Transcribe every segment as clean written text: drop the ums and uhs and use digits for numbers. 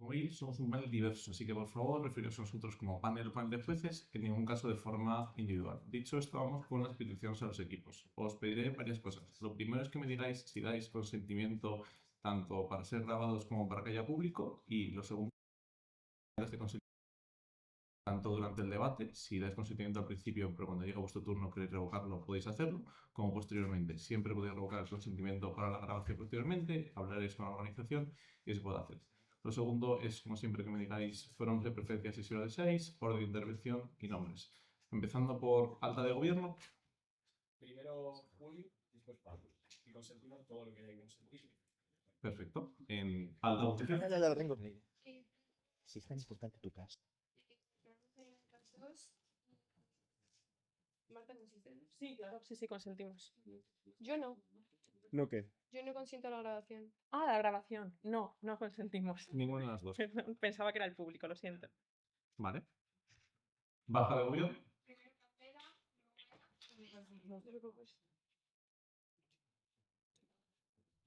Como veis, somos un panel diverso, así que por favor referiros a nosotros como panel o panel de jueces, en ningún caso de forma individual. Dicho esto, vamos con las peticiones a los equipos. Os pediré varias cosas. Lo primero es que me digáis si dais consentimiento tanto para ser grabados como para que haya público, y lo segundo es de consentimiento tanto durante el debate, si dais consentimiento al principio, pero cuando llegue vuestro turno queréis revocarlo, podéis hacerlo, como posteriormente. Siempre podéis revocar el consentimiento para la grabación posteriormente, hablaréis con la organización y se puede hacer. Lo segundo es, como siempre, que me digáis fueron de preferencias y si lo deseáis, orden de intervención y nombres. Empezando por alta de gobierno. Primero Julio, después Pablo. Y consentimos todo lo que hay que consentir. Perfecto. En alta votación. Ya lo tengo. Si es tan importante tu casa. Marta consiste, ¿no? Sí, claro, sí, consentimos. Yo no. ¿No qué? Yo no consiento la grabación. Ah, la grabación. No, no consentimos. Ninguna de las dos. Perdón, pensaba que era el público, lo siento. Vale. Baja de gobierno. No te preocupes.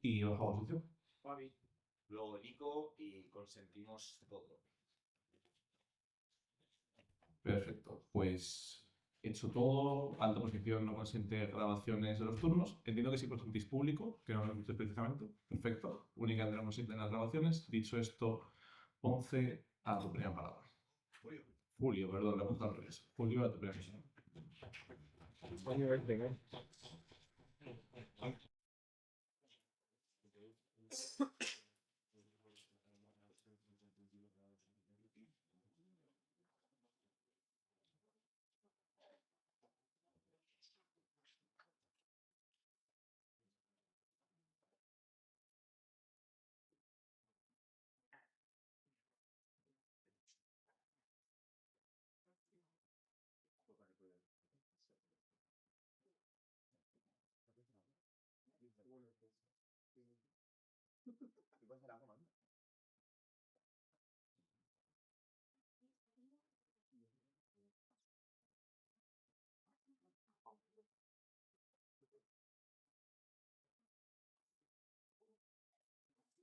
Y baja posición. Fabi. Luego Nico y consentimos todo. Perfecto. Pues hecho todo, alta posición no consiente grabaciones de los turnos. Entiendo que sí consentís público, que no lo hemos precisamente. Perfecto. Única no consiente en las grabaciones. Dicho esto, 11 a tu primera palabra. Julio, perdón, le he puesto al revés. Julio a tu primera palabra.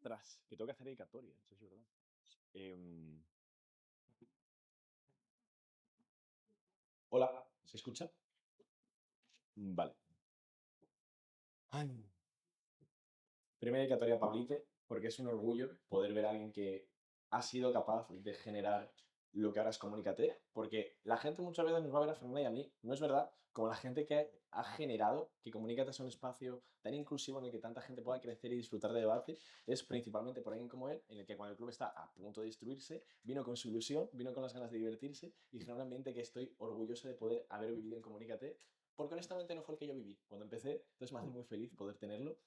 Tras, que tengo que hacer dedicatoria, eso sí, ¿verdad? Hola, ¿se escucha? Vale. Ay. Primera dedicatoria a Pablite, porque es un orgullo poder ver a alguien que ha sido capaz de generar lo que ahora es Comunícate, porque la gente muchas veces nos va a ver a Fernanda y a mí, no es verdad, como la gente que ha generado que Comunícate sea un espacio tan inclusivo en el que tanta gente pueda crecer y disfrutar de debate, es principalmente por alguien como él, en el que cuando el club está a punto de destruirse, vino con su ilusión, vino con las ganas de divertirse y genera un ambiente que estoy orgulloso de poder haber vivido en Comunícate, porque honestamente no fue el que yo viví cuando empecé, entonces me hace muy feliz poder tenerlo.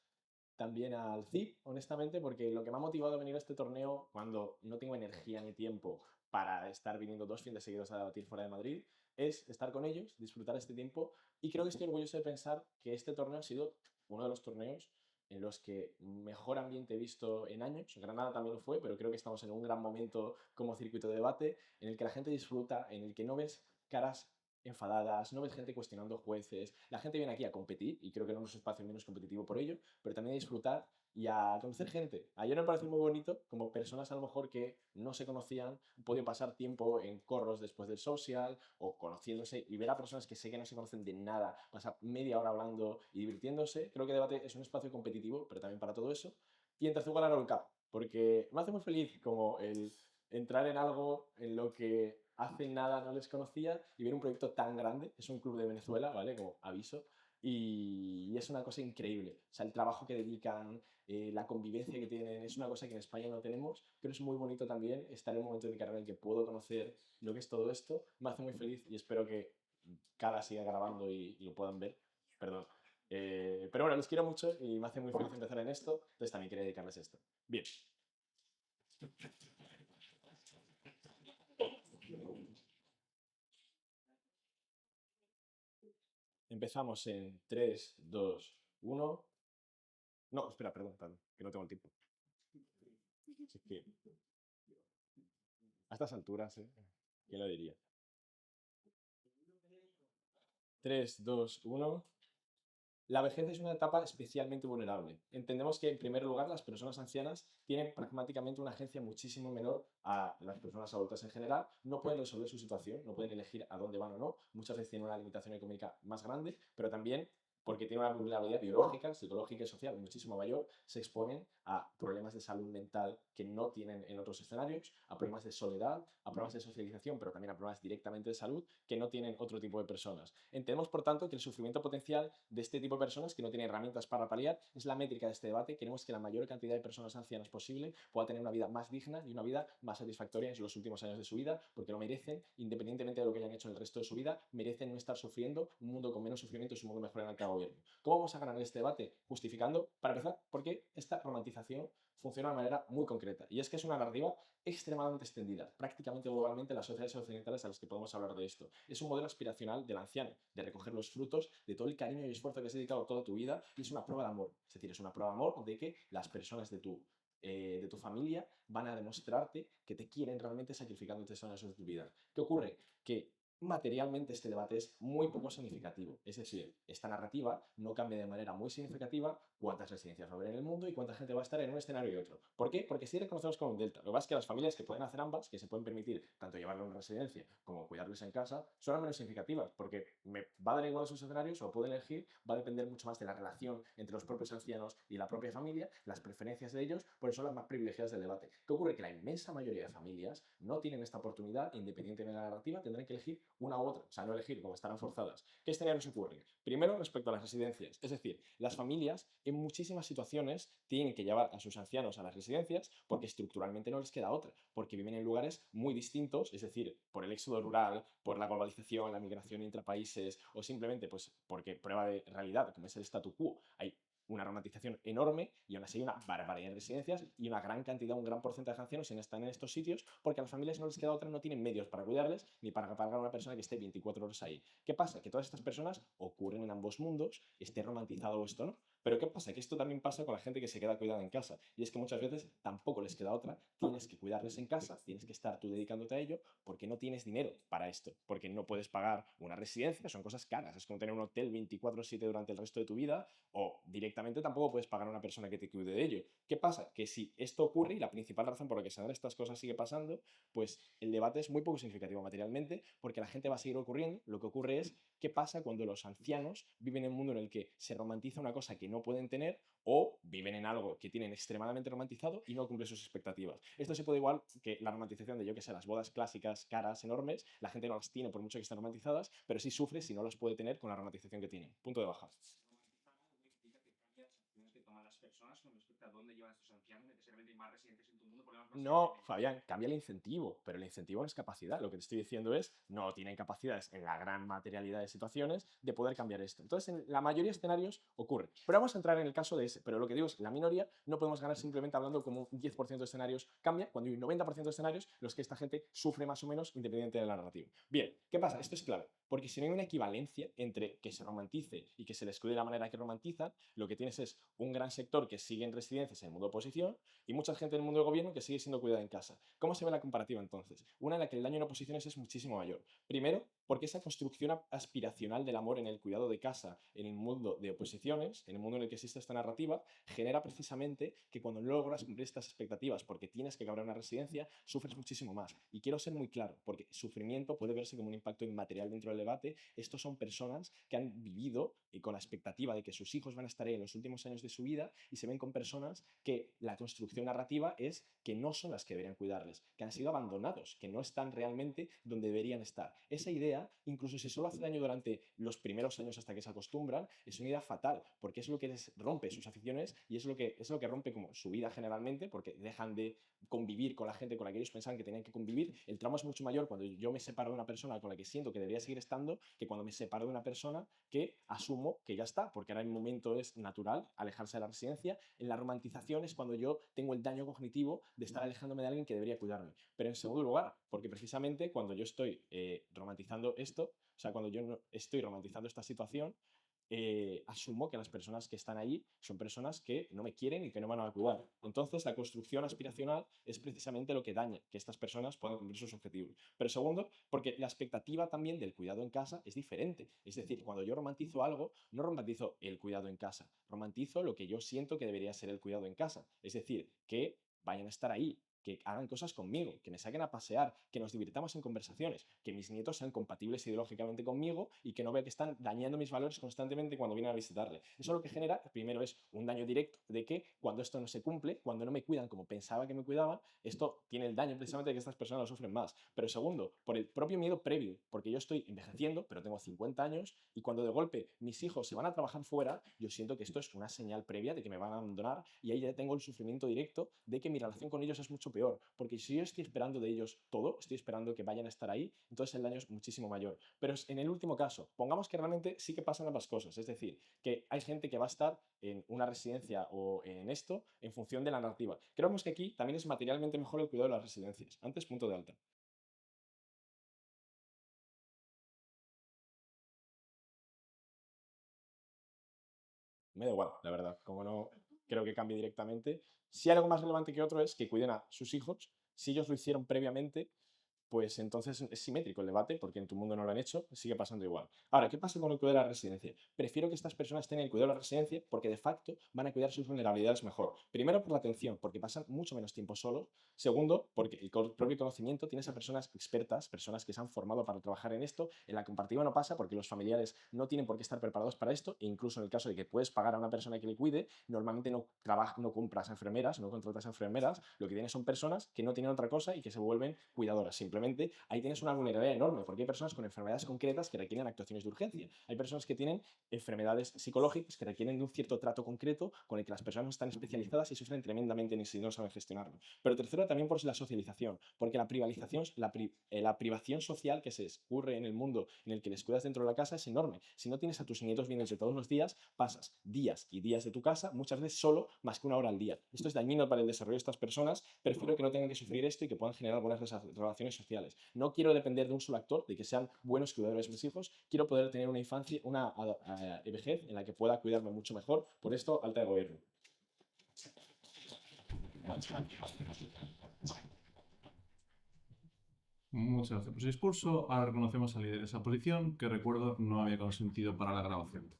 También al CIP, honestamente, porque lo que me ha motivado a venir a este torneo cuando no tengo energía ni tiempo para estar viniendo 2 fines seguidos a debatir fuera de Madrid, es estar con ellos, disfrutar este tiempo y creo que estoy orgulloso de pensar que este torneo ha sido uno de los torneos en los que mejor ambiente he visto en años. Granada también lo fue, pero creo que estamos en un gran momento como circuito de debate en el que la gente disfruta, en el que no ves caras enfadadas, no ves gente cuestionando jueces, la gente viene aquí a competir y creo que no es un espacio menos competitivo por ello, pero también a disfrutar y a conocer gente. Ayer me pareció muy bonito, como personas a lo mejor que no se conocían, han podido pasar tiempo en corros después del social o conociéndose y ver a personas que sé que no se conocen de nada, pasar media hora hablando y divirtiéndose. Creo que debate es un espacio competitivo, pero también para todo eso. Y en tercer lugar, el Cup, porque me hace muy feliz como el entrar en algo en lo que hace nada no les conocía y ver un proyecto tan grande. Es un club de Venezuela, ¿vale? Como aviso. Y es una cosa increíble. O sea, el trabajo que dedican, la convivencia que tienen, es una cosa que en España no tenemos, pero es muy bonito también estar en un momento de mi carrera en el que puedo conocer lo que es todo esto. Me hace muy feliz y espero que Cala siga grabando y lo puedan ver. Perdón. Pero bueno, los quiero mucho y me hace muy feliz empezar en esto, entonces también quería dedicarles esto. Bien. Empezamos en 3, 2, 1. No, espera, perdón, que no tengo el tiempo. Es que a estas alturas, ¿quién lo diría? 3, 2, 1. La vejez es una etapa especialmente vulnerable. Entendemos que, en primer lugar, las personas ancianas tienen pragmáticamente una agencia muchísimo menor a las personas adultas en general. No pueden resolver su situación, no pueden elegir a dónde van o no. Muchas veces tienen una limitación económica más grande, pero también porque tienen una vulnerabilidad biológica, psicológica y social muchísimo mayor, se exponen a problemas de salud mental que no tienen en otros escenarios, a problemas de soledad, a problemas de socialización, pero también a problemas directamente de salud que no tienen otro tipo de personas. Entendemos, por tanto, que el sufrimiento potencial de este tipo de personas que no tienen herramientas para paliar es la métrica de este debate. Queremos que la mayor cantidad de personas ancianas posible pueda tener una vida más digna y una vida más satisfactoria en los últimos años de su vida, porque lo merecen, independientemente de lo que hayan hecho en el resto de su vida, merecen no estar sufriendo. Un mundo con menos sufrimiento es un mundo mejor en el que gobierno. ¿Cómo vamos a ganar este debate? Justificando, para empezar, porque esta romantización funciona de manera muy concreta. Y es que es una narrativa extremadamente extendida, prácticamente globalmente en las sociedades occidentales a las que podemos hablar de esto. Es un modelo aspiracional del anciano, de recoger los frutos de todo el cariño y esfuerzo que has dedicado toda tu vida, y es una prueba de amor. Es decir, es una prueba de amor de que las personas de tu familia van a demostrarte que te quieren realmente sacrificando estos años de tu vida. ¿Qué ocurre? Que materialmente este debate es muy poco significativo. Es decir, esta narrativa no cambia de manera muy significativa cuántas residencias va a haber en el mundo y cuánta gente va a estar en un escenario y otro. ¿Por qué? Porque sí reconocemos como un delta. Lo que pasa es que las familias que pueden hacer ambas, que se pueden permitir tanto llevarlo a una residencia como cuidarles en casa, son las menos significativas, porque me va a dar igual sus escenarios o pueden elegir, va a depender mucho más de la relación entre los propios ancianos y la propia familia, las preferencias de ellos, por eso son las más privilegiadas del debate. ¿Qué ocurre? Que la inmensa mayoría de familias no tienen esta oportunidad, independientemente de la narrativa, tendrán que elegir una u otra, o sea, no elegir, como estarán forzadas. ¿Qué escenarios ocurren? Primero, respecto a las residencias, es decir, las familias en muchísimas situaciones tienen que llevar a sus ancianos a las residencias porque estructuralmente no les queda otra, porque viven en lugares muy distintos, es decir, por el éxodo rural, por la globalización, la migración intrapaíses o simplemente pues porque prueba de realidad, como es el statu quo, hay una romantización enorme y aún así hay una barbaridad de residencias y una gran cantidad, un gran porcentaje de ancianos están en estos sitios porque a las familias no les queda otra, no tienen medios para cuidarles ni para pagar a una persona que esté 24 horas ahí. ¿Qué pasa? Que todas estas personas ocurren en ambos mundos, esté romantizado o esto no. Pero ¿qué pasa? Que esto también pasa con la gente que se queda cuidada en casa. Y es que muchas veces tampoco les queda otra. Tienes que cuidarles en casa, tienes que estar tú dedicándote a ello porque no tienes dinero para esto. Porque no puedes pagar una residencia, son cosas caras. Es como tener un hotel 24/7 durante el resto de tu vida o directamente tampoco puedes pagar a una persona que te cuide de ello. ¿Qué pasa? Que si esto ocurre, y la principal razón por la que se dan estas cosas sigue pasando, pues el debate es muy poco significativo materialmente porque la gente va a seguir ocurriendo. Lo que ocurre es qué pasa cuando los ancianos viven en un mundo en el que se romantiza una cosa que no pueden tener o viven en algo que tienen extremadamente romantizado y no cumple sus expectativas. Esto se puede igual que la romantización de, yo que sé, las bodas clásicas caras, enormes, la gente no las tiene por mucho que estén romantizadas, pero sí sufre si no las puede tener con la romantización que tiene. Punto de baja. Personas con respecto a dónde llevan a estos ancianos, necesariamente hay más residentes en tu mundo, No, Fabián, cambia el incentivo, pero el incentivo no es capacidad. Lo que te estoy diciendo es, no tienen capacidades en la gran materialidad de situaciones de poder cambiar esto. Entonces, en la mayoría de escenarios ocurre. Pero vamos a entrar en el caso de ese. Pero lo que digo es, la minoría no podemos ganar simplemente hablando como un 10% de escenarios cambia, cuando hay un 90% de escenarios los que esta gente sufre más o menos independiente de la narrativa. Bien, ¿qué pasa? Esto es clave, porque si no hay una equivalencia entre que se romantice y que se les cuide de la manera que romantizan, lo que tienes es un gran sector que sigue en residencias en el mundo de oposición y mucha gente en el mundo del gobierno que sigue siendo cuidada en casa. ¿Cómo se ve la comparativa entonces? Una en la que el daño en oposiciones es muchísimo mayor. Primero, porque esa construcción aspiracional del amor en el cuidado de casa, en el mundo de oposiciones, en el mundo en el que existe esta narrativa, genera precisamente que cuando no logras cumplir estas expectativas porque tienes que cabrar una residencia, sufres muchísimo más. Y quiero ser muy claro, porque sufrimiento puede verse como un impacto inmaterial dentro del debate. Estos son personas que han vivido y con la expectativa de que sus hijos van a estar ahí en los últimos años de su vida y se ven con personas que la construcción narrativa es que no son las que deberían cuidarles, que han sido abandonados, que no están realmente donde deberían estar. Esa idea, incluso si solo hace daño durante los primeros años hasta que se acostumbran, es una idea fatal, porque es lo que les rompe sus aficiones y es lo que rompe como su vida generalmente, porque dejan de convivir con la gente con la que ellos pensaban que tenían que convivir. El trauma es mucho mayor cuando yo me separo de una persona con la que siento que debería seguir estando que cuando me separo de una persona que asumo que ya está, porque ahora el momento es natural alejarse de la residencia. En la romantización es cuando yo tengo el daño cognitivo de estar alejándome de alguien que debería cuidarme. Pero en segundo lugar, porque precisamente cuando yo estoy romantizando esto, o sea, cuando yo no estoy romantizando esta situación, asumo que las personas que están ahí son personas que no me quieren y que no me van a cuidar. Entonces, la construcción aspiracional es precisamente lo que daña que estas personas puedan cumplir sus objetivos. Pero segundo, porque la expectativa también del cuidado en casa es diferente. Es decir, cuando yo romantizo algo, no romantizo el cuidado en casa, romantizo lo que yo siento que debería ser el cuidado en casa. Es decir, que vayan a estar ahí, que hagan cosas conmigo, que me saquen a pasear, que nos divirtamos en conversaciones, que mis nietos sean compatibles ideológicamente conmigo y que no vea que están dañando mis valores constantemente cuando vienen a visitarle. Eso lo que genera, primero, es un daño directo de que cuando esto no se cumple, cuando no me cuidan como pensaba que me cuidaban, esto tiene el daño precisamente de que estas personas lo sufren más. Pero segundo, por el propio miedo previo, porque yo estoy envejeciendo, pero tengo 50 años y cuando de golpe mis hijos se van a trabajar fuera, yo siento que esto es una señal previa de que me van a abandonar y ahí ya tengo el sufrimiento directo de que mi relación con ellos es mucho peor, porque si yo estoy esperando de ellos todo, estoy esperando que vayan a estar ahí, entonces el daño es muchísimo mayor. Pero en el último caso, pongamos que realmente sí que pasan ambas cosas, es decir, que hay gente que va a estar en una residencia o en esto en función de la narrativa. Creemos que aquí también es materialmente mejor el cuidado de las residencias. Antes, punto de alta. Me da igual, la verdad, como no creo que cambie directamente. Si hay algo más relevante que otro es que cuiden a sus hijos. Si ellos lo hicieron previamente, pues entonces es simétrico el debate, porque en tu mundo no lo han hecho, sigue pasando igual. Ahora, ¿qué pasa con el cuidado de la residencia? Prefiero que estas personas tengan el cuidado de la residencia porque de facto van a cuidar sus vulnerabilidades mejor. Primero, por la atención, porque pasan mucho menos tiempo solos. Segundo, porque el propio conocimiento tienes a personas expertas, personas que se han formado para trabajar en esto. En la comparativa no pasa porque los familiares no tienen por qué estar preparados para esto, e incluso en el caso de que puedes pagar a una persona que le cuide, normalmente no compras enfermeras, no contratas enfermeras, lo que tienes son personas que no tienen otra cosa y que se vuelven cuidadoras. Simplemente ahí tienes una vulnerabilidad enorme, porque hay personas con enfermedades concretas que requieren actuaciones de urgencia. Hay personas que tienen enfermedades psicológicas que requieren de un cierto trato concreto con el que las personas no están especializadas y sufren tremendamente si no saben gestionarlo. Pero tercero, también por la socialización, porque la privación social que se ocurre en el mundo en el que les cuidas dentro de la casa es enorme. Si no tienes a tus nietos viéndose todos los días, pasas días y días de tu casa, muchas veces solo, más que una hora al día. Esto es dañino para el desarrollo de estas personas. Prefiero que no tengan que sufrir esto y que puedan generar buenas relaciones sociales. No quiero depender de un solo actor, de que sean buenos cuidadores de mis hijos. Quiero poder tener una infancia, una vejez en la que pueda cuidarme mucho mejor. Por esto, alta de gobierno. Muchas gracias por su discurso. Ahora reconocemos al líder de esa posición, que recuerdo no había consentido para la grabación.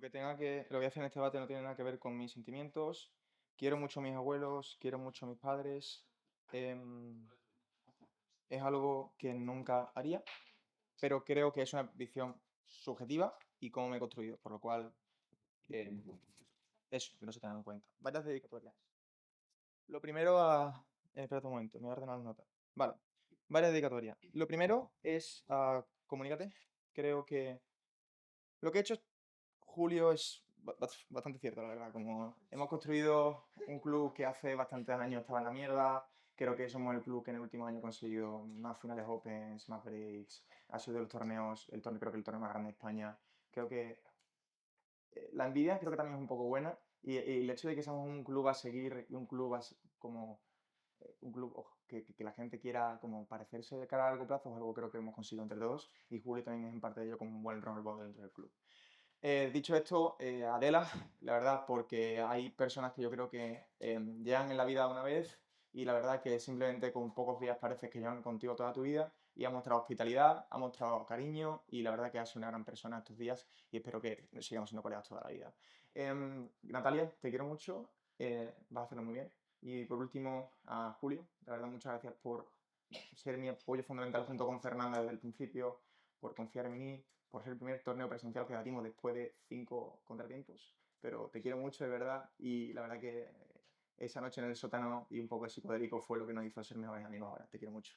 Lo que voy a hacer en este debate no tiene nada que ver con mis sentimientos. Quiero mucho a mis abuelos, quiero mucho a mis padres. em, es algo que nunca haría, pero creo que es una visión subjetiva y cómo me he construido, por lo cual em, eso, que no se tenga en cuenta. Varias dedicatorias. Lo primero espera un momento, me voy a ordenar las notas. Vale, varias dedicatorias. Lo primero es comunícate. Creo que lo que he hecho Julio es bastante cierto, la verdad. Como hemos construido un club que hace bastantes años estaba en la mierda, creo que somos el club que en el último año ha conseguido más finales Opens, más breaks, ha sido de los torneos, creo que el torneo más grande de España. Creo que la envidia creo que también es un poco buena y el hecho de que seamos un club a seguir y un club como un club que la gente quiera como parecerse de cara a largo plazo es algo que creo que hemos conseguido entre todos y Julio también es en parte de ello como un buen role model dentro del club. Dicho esto, Adela, la verdad, porque hay personas que yo creo que llegan en la vida una vez y la verdad que simplemente con pocos días parece que llevan contigo toda tu vida y ha mostrado hospitalidad, ha mostrado cariño y la verdad que has sido una gran persona estos días y espero que sigamos siendo colegas toda la vida. Natalia, te quiero mucho, vas a hacerlo muy bien. Y por último, a Julio, la verdad, muchas gracias por ser mi apoyo fundamental junto con Fernanda desde el principio, por confiar en mí, por ser el primer torneo presencial que batimos después de 5 contratiempos. Pero te quiero mucho de verdad y la verdad que esa noche en el sótano y un poco de psicodélico fue lo que nos hizo ser mejores amigos ahora. Te quiero mucho.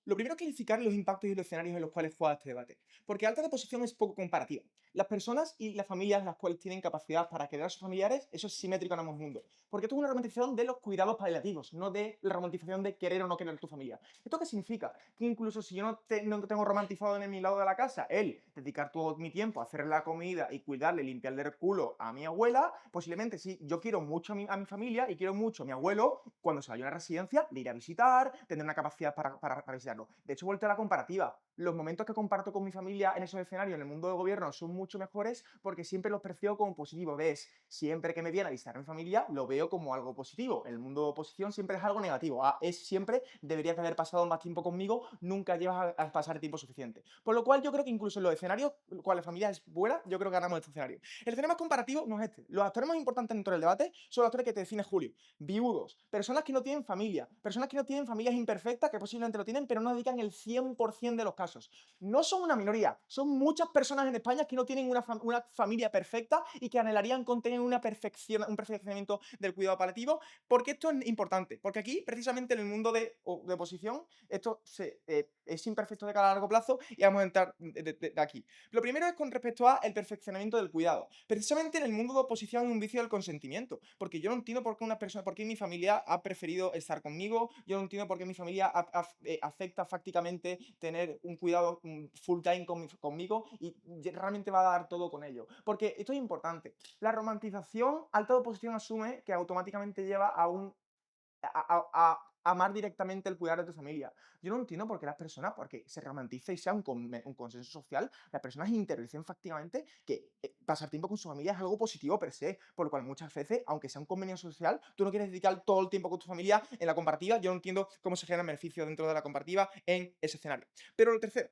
Lo primero es clarificar los impactos y los escenarios en los cuales juega este debate, porque alta posición es poco comparativa. Las personas y las familias las cuales tienen capacidad para quedar a sus familiares, eso es simétrico en ambos mundos. Porque esto es una romantización de los cuidados paliativos, no de la romantización de querer o no querer a tu familia. ¿Esto qué significa? Que incluso si yo no tengo romantizado en mi lado de la casa el dedicar todo mi tiempo a hacerle la comida y cuidarle, limpiarle el culo a mi abuela, posiblemente sí, yo quiero mucho a mi familia y quiero mucho a mi abuelo, cuando se vaya a una residencia, le iré a visitar, tendré una capacidad para visitarlo. De hecho, vuelto a la comparativa, los momentos que comparto con mi familia en esos escenarios, en el mundo del gobierno, son mucho mejores porque siempre los percibo como positivos. ¿Ves? Siempre que me viene a visitar a mi familia, lo veo como algo positivo. El mundo de oposición siempre es algo negativo. Es siempre, deberías de haber pasado más tiempo conmigo, nunca llevas a pasar tiempo suficiente. Por lo cual, yo creo que incluso en los escenarios, cuando la familia es buena, yo creo que ganamos este escenario. El escenario más comparativo no es este. Los actores más importantes dentro del debate son los actores que te define Julio. Viudos, personas que no tienen familia, personas que no tienen familias imperfectas, que posiblemente lo tienen, pero no dedican el 100% de los casos. No son una minoría, son muchas personas en España que no tienen una familia perfecta y que anhelarían con tener un perfeccionamiento del cuidado paliativo, porque esto es importante, porque aquí, precisamente en el mundo de oposición, esto es imperfecto de cara a largo plazo y vamos a entrar de aquí. Lo primero es con respecto al perfeccionamiento del cuidado. Precisamente en el mundo de oposición hay un vicio del consentimiento, porque yo no entiendo por qué mi familia ha preferido estar conmigo, yo no entiendo por qué mi familia acepta fácticamente tener un cuidado full time conmigo y realmente va a dar todo con ello. Porque esto es importante. La romantización, alta oposición asume que automáticamente lleva a amar directamente el cuidar de tu familia. Yo no entiendo por qué las personas, porque se romantiza y sea un consenso social, las personas interiorizan fácticamente que pasar tiempo con su familia es algo positivo per se, por lo cual muchas veces, aunque sea un convenio social, tú no quieres dedicar todo el tiempo con tu familia en la comparativa. Yo no entiendo cómo se generan beneficios dentro de la comparativa en ese escenario. Pero lo tercero,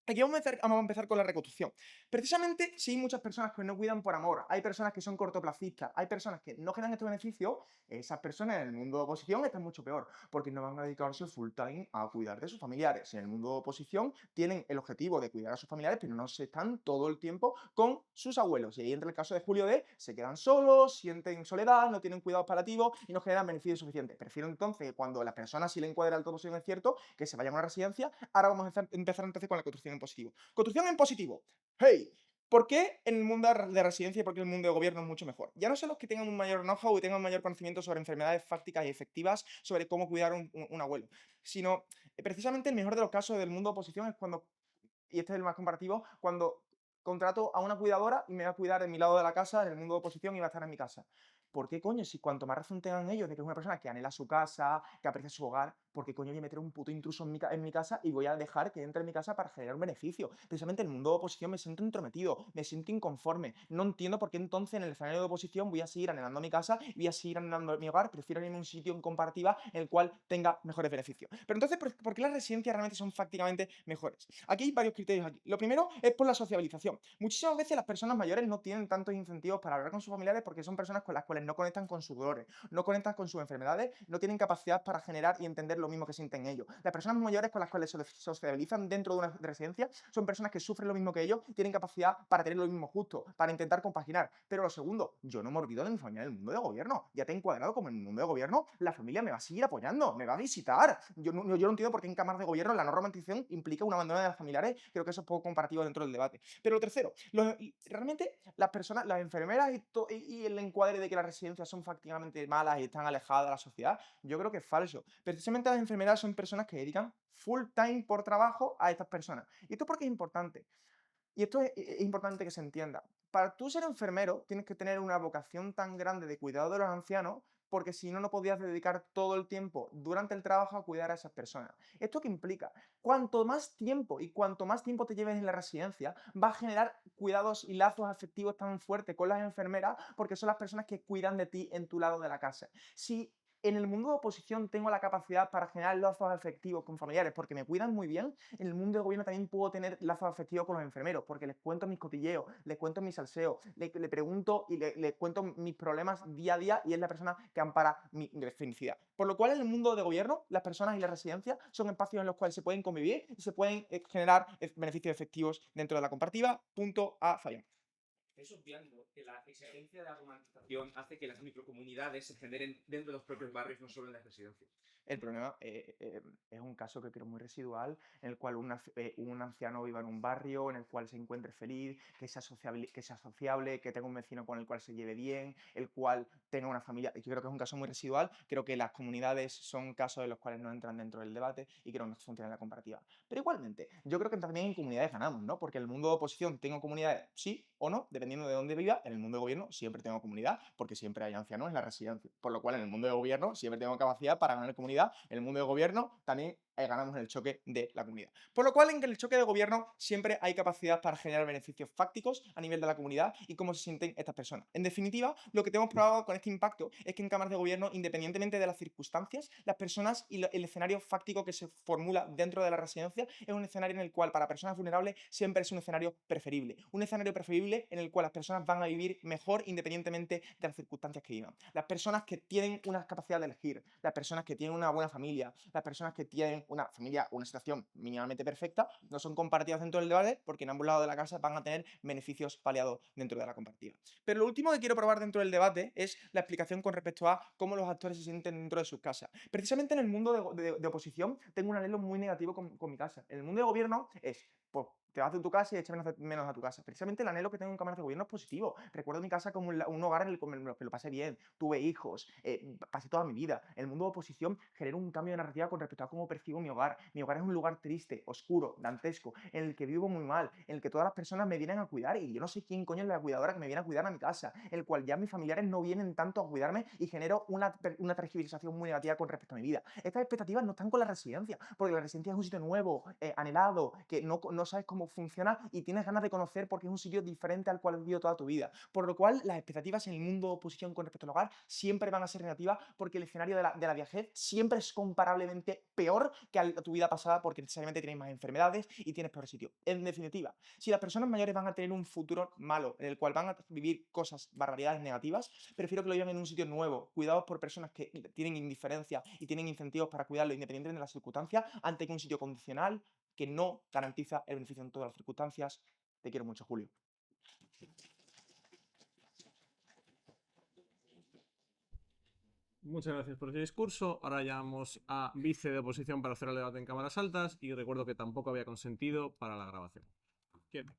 aquí vamos a empezar con la reconstrucción. Precisamente, si hay muchas personas que no cuidan por amor, hay personas que son cortoplacistas, hay personas que no generan estos beneficios, esas personas en el mundo de oposición están mucho peor, porque no van a dedicarse full time a cuidar de sus familiares. En el mundo de oposición tienen el objetivo de cuidar a sus familiares, pero no se están todo el tiempo con sus abuelos. Y ahí entra el caso de Julio D, se quedan solos, sienten soledad, no tienen cuidados paliativos y no generan beneficios suficientes. Prefiero entonces, cuando las personas sí le encuadra alta oposición, es cierto, que se vayan a una residencia. Ahora vamos a empezar entonces con la construcción en positivo. Construcción en positivo. ¡Hey! ¿Por qué en el mundo de residencia y por qué en el mundo de gobierno es mucho mejor? Ya no son los que tengan un mayor know-how y tengan un mayor conocimiento sobre enfermedades fácticas y efectivas, sobre cómo cuidar un abuelo, sino precisamente el mejor de los casos del mundo de oposición es cuando, y este es el más comparativo, cuando contrato a una cuidadora y me va a cuidar en mi lado de la casa, en el mundo de oposición, y va a estar en mi casa. ¿Por qué coño? Si cuanto más razón tengan ellos de que es una persona que anhela su casa, que aprecia su hogar, porque coño voy a meter un puto intruso en mi casa y voy a dejar que entre en mi casa para generar un beneficio. Precisamente en el mundo de oposición me siento entrometido, me siento inconforme. No entiendo por qué entonces en el escenario de oposición voy a seguir anhelando mi casa y voy a seguir anhelando mi hogar. Prefiero irme a un sitio en comparativa en el cual tenga mejores beneficios. Pero entonces, ¿por qué las residencias realmente son prácticamente mejores? Aquí hay varios criterios aquí. Lo primero es por la sociabilización. Muchísimas veces las personas mayores no tienen tantos incentivos para hablar con sus familiares porque son personas con las cuales no conectan con sus dolores, no conectan con sus enfermedades, no tienen capacidad para generar y entender lo mismo que sienten ellos. Las personas mayores con las cuales se sociabilizan dentro de una residencia son personas que sufren lo mismo que ellos, tienen capacidad para tener lo mismo justo, para intentar compaginar. Pero lo segundo, yo no me olvido de mi familia en el mundo de gobierno. Ya te he encuadrado como en el mundo de gobierno, la familia me va a seguir apoyando, me va a visitar. Yo no entiendo por qué en cámaras de gobierno la no romantización implica un abandono de las familiares. Creo que eso es poco comparativo dentro del debate. Pero lo tercero, realmente las personas, las enfermeras y el encuadre de que las residencias son prácticamente malas y están alejadas de la sociedad, yo creo que es falso. Precisamente las enfermeras son personas que dedican full time por trabajo a estas personas. ¿Y esto por qué es importante? Y esto es importante que se entienda. Para tú ser enfermero tienes que tener una vocación tan grande de cuidado de los ancianos porque si no, no podías dedicar todo el tiempo durante el trabajo a cuidar a esas personas. ¿Esto qué implica? Cuanto más tiempo y cuanto más tiempo te lleves en la residencia, va a generar cuidados y lazos afectivos tan fuertes con las enfermeras porque son las personas que cuidan de ti en tu lado de la casa. Si en el mundo de oposición tengo la capacidad para generar lazos afectivos con familiares porque me cuidan muy bien, en el mundo de gobierno también puedo tener lazos afectivos con los enfermeros porque les cuento mis cotilleos, les cuento mis salseos, le pregunto y le cuento mis problemas día a día y es la persona que ampara mi felicidad. Por lo cual en el mundo de gobierno, las personas y las residencias son espacios en los cuales se pueden convivir y se pueden generar beneficios efectivos dentro de la comparativa. Punto a fallar. Estáis obviando que la exigencia de la romantización hace que las microcomunidades se generen dentro de los propios barrios, no solo en las residencias. El problema es un caso que creo muy residual, en el cual un anciano viva en un barrio, en el cual se encuentre feliz, que sea sociable, que tenga un vecino con el cual se lleve bien, el cual tenga una familia. Yo creo que es un caso muy residual. Creo que las comunidades son casos de los cuales no entran dentro del debate y creo que no funciona en la comparativa. Pero igualmente, yo creo que también en comunidades ganamos, ¿no? Porque en el mundo de oposición tengo comunidades, sí o no, dependiendo de dónde viva. En el mundo de gobierno siempre tengo comunidad, porque siempre hay ancianos en la residencia. Por lo cual, en el mundo de gobierno siempre tengo capacidad para ganar comunidad. En el mundo de gobierno también ganamos en el choque de la comunidad. Por lo cual, en el choque de gobierno siempre hay capacidad para generar beneficios fácticos a nivel de la comunidad y cómo se sienten estas personas. En definitiva, lo que tenemos probado con este impacto es que en cámaras de gobierno, independientemente de las circunstancias, las personas y el escenario fáctico que se formula dentro de la residencia es un escenario en el cual para personas vulnerables siempre es un escenario preferible. Un escenario preferible en el cual las personas van a vivir mejor independientemente de las circunstancias que vivan. Las personas que tienen una capacidad de elegir, las personas que tienen una buena familia, las personas que tienen una familia, una situación mínimamente perfecta, no son comparativas dentro del debate porque en ambos lados de la casa van a tener beneficios paliados dentro de la comparativa. Pero lo último que quiero probar dentro del debate es la explicación con respecto a cómo los actores se sienten dentro de sus casas. Precisamente en el mundo de oposición tengo un anhelo muy negativo con mi casa. En el mundo de gobierno es, pues, te vas de tu casa y echas menos a tu casa. Precisamente el anhelo que tengo en cámaras de gobierno es positivo. Recuerdo mi casa como un hogar en el que lo pasé bien, tuve hijos, pasé toda mi vida. En el mundo de oposición genero un cambio de narrativa con respecto a cómo percibo mi hogar. Mi hogar es un lugar triste, oscuro, dantesco, en el que vivo muy mal, en el que todas las personas me vienen a cuidar y yo no sé quién coño es la cuidadora que me viene a cuidar a mi casa, en el cual ya mis familiares no vienen tanto a cuidarme y genero una tergiversación muy negativa con respecto a mi vida. Estas expectativas no están con la residencia, porque la residencia es un sitio nuevo, anhelado, que no sabes cómo funciona y tienes ganas de conocer porque es un sitio diferente al cual has vivido toda tu vida. Por lo cual, las expectativas en el mundo de oposición con respecto al hogar siempre van a ser negativas porque el escenario de la viajez siempre es comparablemente peor que a tu vida pasada porque necesariamente tienes más enfermedades y tienes peor sitio. En definitiva, si las personas mayores van a tener un futuro malo en el cual van a vivir cosas, barbaridades negativas, prefiero que lo vivan en un sitio nuevo, cuidados por personas que tienen indiferencia y tienen incentivos para cuidarlo independientemente de las circunstancias, ante que un sitio condicional que no garantiza el beneficio en todas las circunstancias. Te quiero mucho, Julio. Muchas gracias por ese discurso. Ahora llamamos a vice de oposición para hacer el debate en cámaras altas y recuerdo que tampoco había consentido para la grabación. ¿Quién?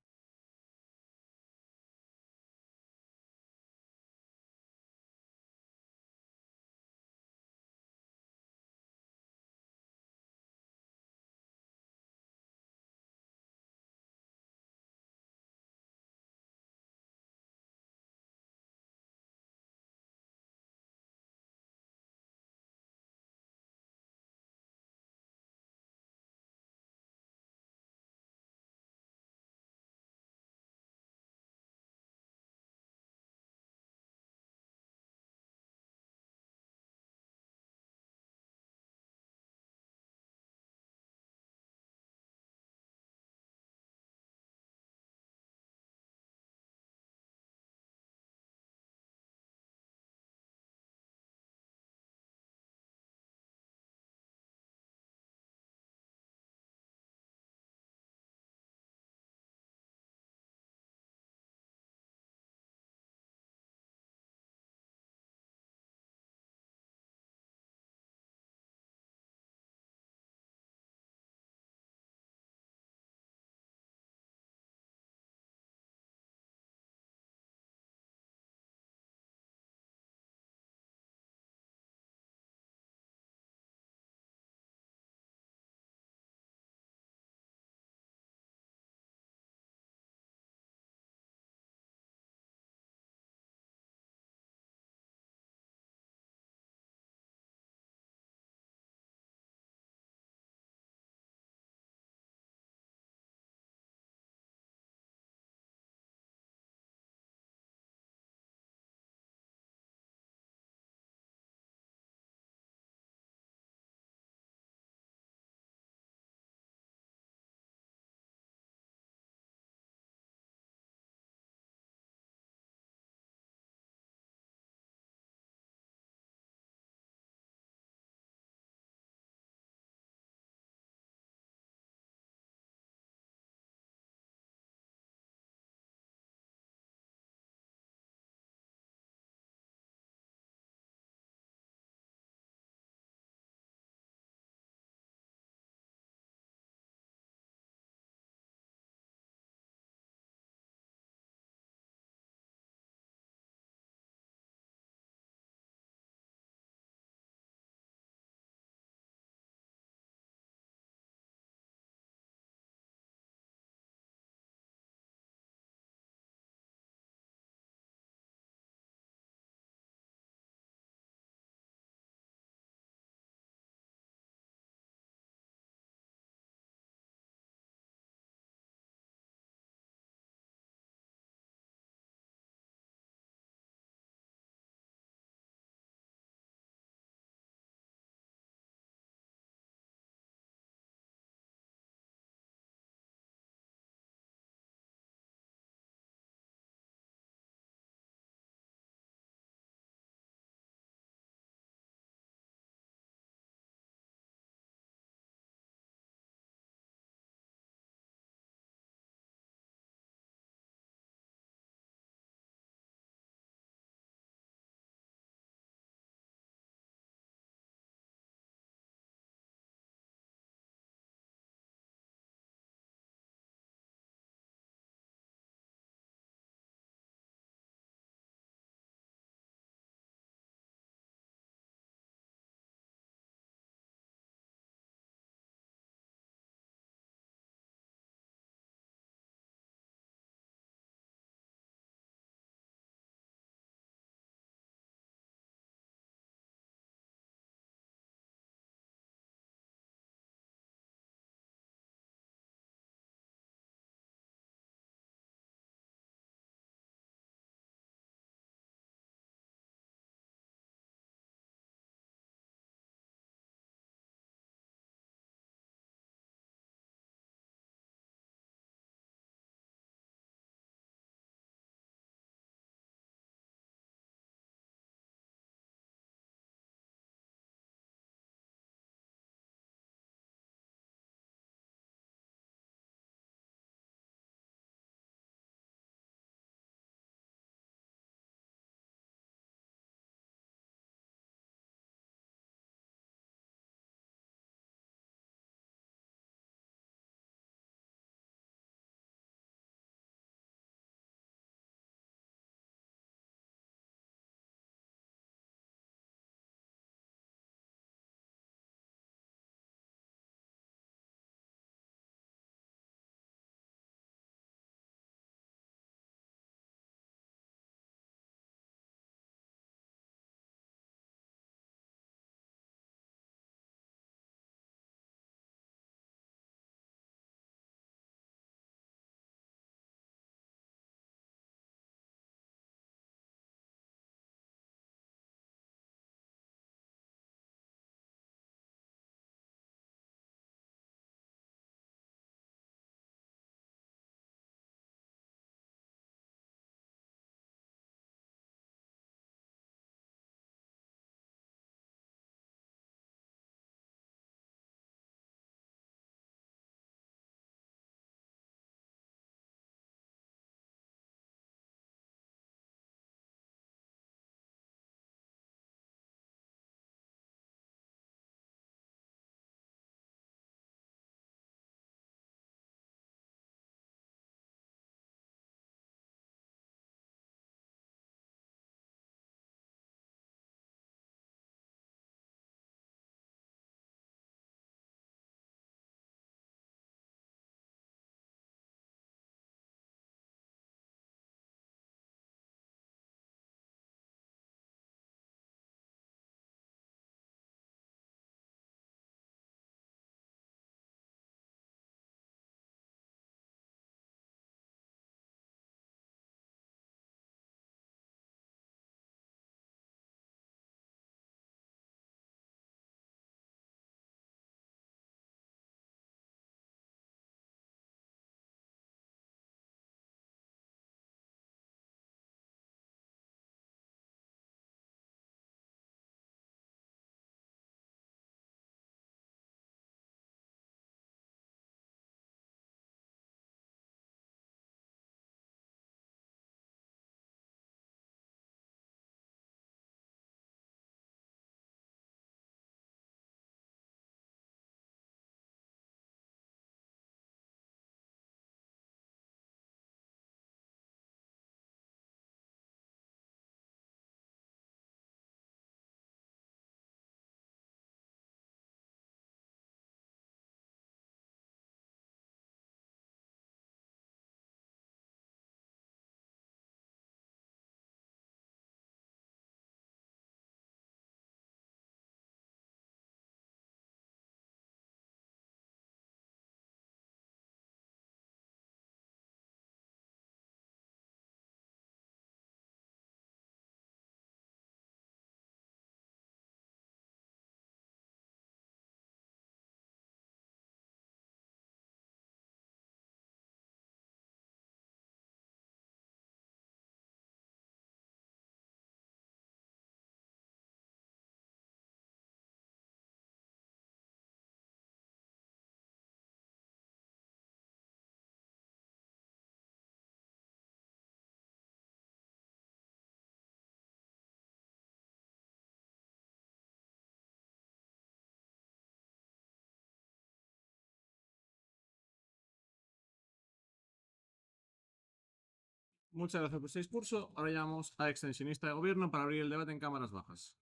Muchas gracias por ese discurso. Ahora llamamos a extensionista de gobierno para abrir el debate en cámaras bajas.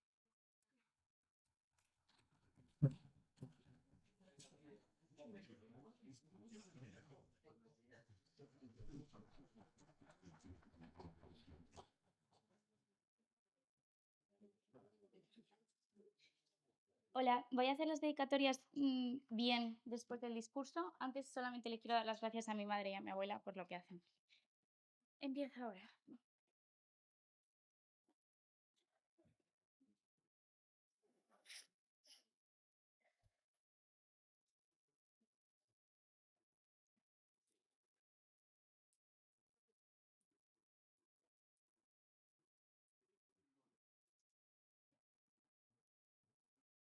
Hola, voy a hacer las dedicatorias bien después del discurso. Antes solamente le quiero dar las gracias a mi madre y a mi abuela por lo que hacen. Empieza ahora.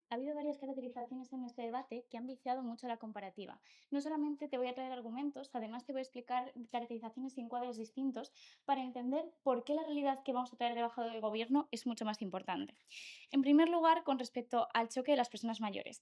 Ha habido varias caracterizaciones en este debate que han viciado mucho la comparativa. No solamente te voy a traer argumentos, además te voy a explicar caracterizaciones y encuadres distintos para entender por qué la realidad que vamos a traer debajo del gobierno es mucho más importante. En primer lugar, con respecto al choque de las personas mayores.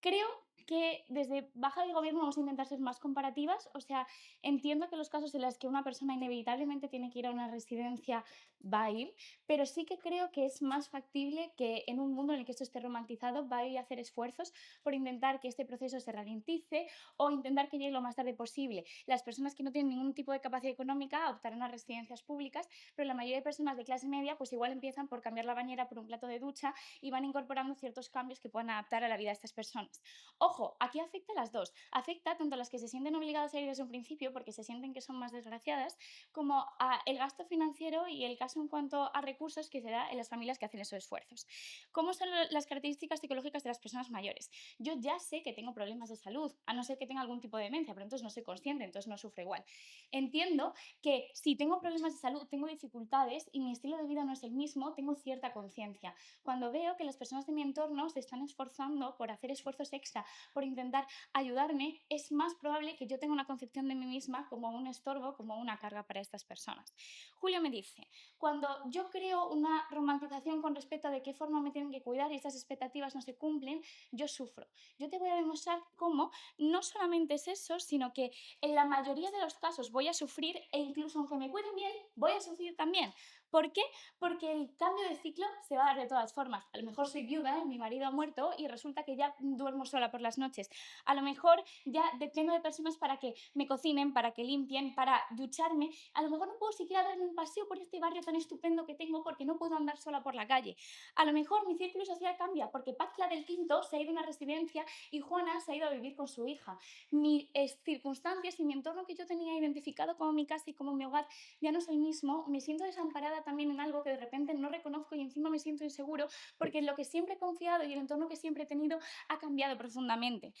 Creo que desde baja del gobierno vamos a intentar ser más comparativas, o sea, entiendo que los casos en los que una persona inevitablemente tiene que ir a una residencia va a ir, pero sí que creo que es más factible que en un mundo en el que esto esté romantizado va a ir a hacer esfuerzos por intentar que este proceso se ralentice o intentar que llegue lo más tarde posible. Las personas que no tienen ningún tipo de capacidad económica optarán a residencias públicas, pero la mayoría de personas de clase media pues igual empiezan por cambiar la bañera por un plato de ducha y van incorporando ciertos cambios que puedan adaptar a la vida de estas personas. Ojo, aquí afecta a las dos. Afecta tanto a las que se sienten obligadas a ir desde un principio porque se sienten que son más desgraciadas, como a el gasto financiero y el caso en cuanto a recursos que se da en las familias que hacen esos esfuerzos. ¿Cómo son las características psicológicas de las personas mayores? Yo ya sé que tengo problemas de salud, a no ser que tenga algún tipo de demencia, pero entonces no soy consciente, entonces no sufro igual. Entiendo que si tengo problemas de salud, tengo dificultades y mi estilo de vida no es el mismo, tengo cierta conciencia. Cuando veo que las personas de mi entorno se están esforzando por hacer esfuerzos extra, por intentar ayudarme, es más probable que yo tenga una concepción de mí misma como un estorbo, como una carga para estas personas. Julio me dice, cuando yo creo una romantización con respecto a de qué forma me tienen que cuidar y estas expectativas no se cumplen, yo sufro. Yo te voy a demostrar cómo no solamente es eso, sino que en la mayoría de los casos voy a sufrir e incluso aunque me cuiden bien, voy a sufrir también. ¿Por qué? Porque el cambio de ciclo se va a dar de todas formas. A lo mejor soy viuda, mi marido ha muerto y resulta que ya duermo sola por las noches. A lo mejor ya dependo de personas para que me cocinen, para que limpien, para ducharme. A lo mejor no puedo siquiera darme un paseo por este barrio tan estupendo que tengo porque no puedo andar sola por la calle. A lo mejor mi círculo social cambia porque Paz, la del Quinto, se ha ido a una residencia y Juana se ha ido a vivir con su hija. Mis circunstancias y mi entorno que yo tenía identificado como mi casa y como mi hogar ya no es el mismo. Me siento desamparada también en algo que de repente no reconozco y encima me siento inseguro porque en lo que siempre he confiado y el entorno que siempre he tenido ha cambiado profundamente.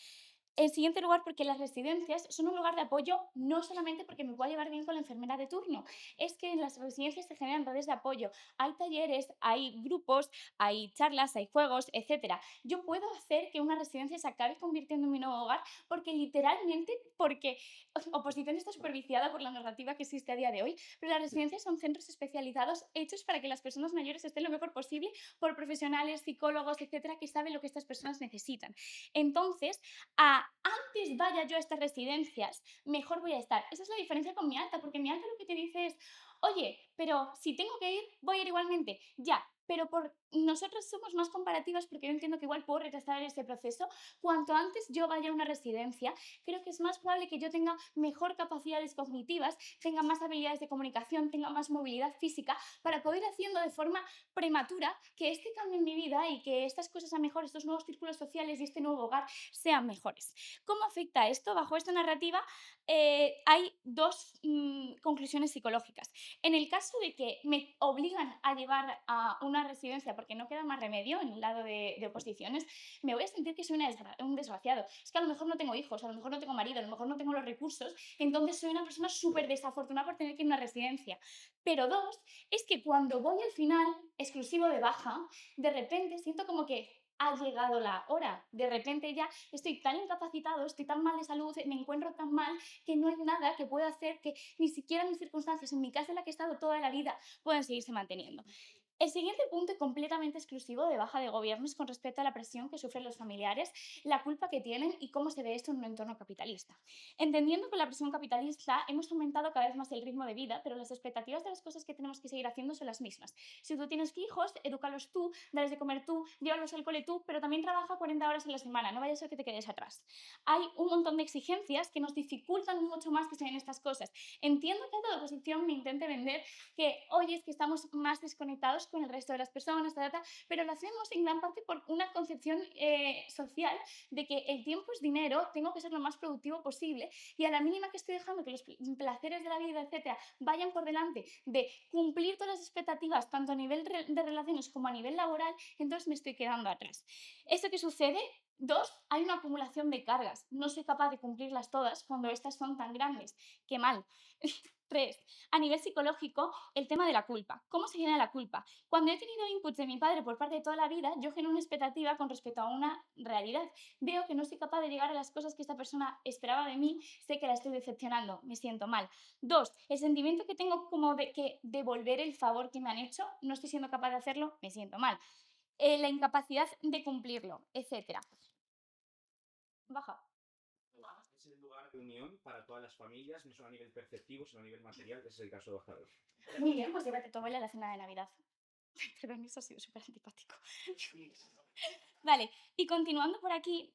En siguiente lugar, porque las residencias son un lugar de apoyo no solamente porque me pueda llevar bien con la enfermera de turno, es que en las residencias se generan redes de apoyo. Hay talleres, hay grupos, hay charlas, hay juegos, etc. Yo puedo hacer que una residencia se acabe convirtiendo en mi nuevo hogar porque literalmente, porque oposición está superviciada por la narrativa que existe a día de hoy, pero las residencias son centros especializados hechos para que las personas mayores estén lo mejor posible por profesionales, psicólogos, etcétera, que saben lo que estas personas necesitan. Entonces, antes vaya yo a estas residencias, mejor voy a estar. Esa es la diferencia con mi alta, porque mi alta lo que te dice es, oye, pero si tengo que ir, voy a ir igualmente. Ya, pero nosotros somos más comparativas porque yo entiendo que igual puedo retrasar ese proceso. Cuanto antes yo vaya a una residencia, creo que es más probable que yo tenga mejor capacidades cognitivas, tenga más habilidades de comunicación, tenga más movilidad física para poder ir haciendo de forma prematura que este cambio en mi vida y que estas cosas a mejor, estos nuevos círculos sociales y este nuevo hogar sean mejores. ¿Cómo afecta esto? Bajo esta narrativa hay dos conclusiones psicológicas. En el caso de que me obligan a llevar a una residencia porque no queda más remedio en el lado de oposiciones, me voy a sentir que soy un desgraciado. Es que a lo mejor no tengo hijos, a lo mejor no tengo marido, a lo mejor no tengo los recursos, entonces soy una persona súper desafortunada por tener que ir a una residencia. Pero dos, es que cuando voy al final, exclusivo de baja, de repente siento como que ha llegado la hora. De repente ya estoy tan incapacitado, estoy tan mal de salud, me encuentro tan mal que no hay nada que pueda hacer que ni siquiera mis circunstancias, en mi casa en la que he estado toda la vida, puedan seguirse manteniendo. El siguiente punto y completamente exclusivo de baja de gobierno es con respecto a la presión que sufren los familiares, la culpa que tienen y cómo se ve esto en un entorno capitalista. Entendiendo que la presión capitalista hemos aumentado cada vez más el ritmo de vida, pero las expectativas de las cosas que tenemos que seguir haciendo son las mismas. Si tú tienes hijos, edúcalos tú, dales de comer tú, llévalos al cole tú, pero también trabaja 40 horas a la semana, no vaya a ser que te quedes atrás. Hay un montón de exigencias que nos dificultan mucho más que se den estas cosas. Entiendo que toda oposición me intente vender que, oye, es que estamos más desconectados con el resto de las personas, pero lo hacemos en gran parte por una concepción social de que el tiempo es dinero, tengo que ser lo más productivo posible y a la mínima que estoy dejando que los placeres de la vida, etcétera, vayan por delante de cumplir todas las expectativas, tanto a nivel de relaciones como a nivel laboral, entonces me estoy quedando atrás. ¿Esto qué sucede? 2, hay una acumulación de cargas. No soy capaz de cumplirlas todas cuando estas son tan grandes. ¡Qué mal! 3, a nivel psicológico, el tema de la culpa. ¿Cómo se genera la culpa? Cuando he tenido inputs de mi padre por parte de toda la vida, yo genero una expectativa con respecto a una realidad. Veo que no soy capaz de llegar a las cosas que esta persona esperaba de mí, sé que la estoy decepcionando, me siento mal. 2, el sentimiento que tengo como de que devolver el favor que me han hecho, no estoy siendo capaz de hacerlo, me siento mal. La incapacidad de cumplirlo, etcétera. Baja. Es el lugar de unión para todas las familias, no solo a nivel perceptivo, sino a nivel material, que es el caso de Bajador. Muy bien, pues llévate tu abuela a la cena de Navidad. Perdón, eso ha sido súper antipático. Vale, y continuando por aquí,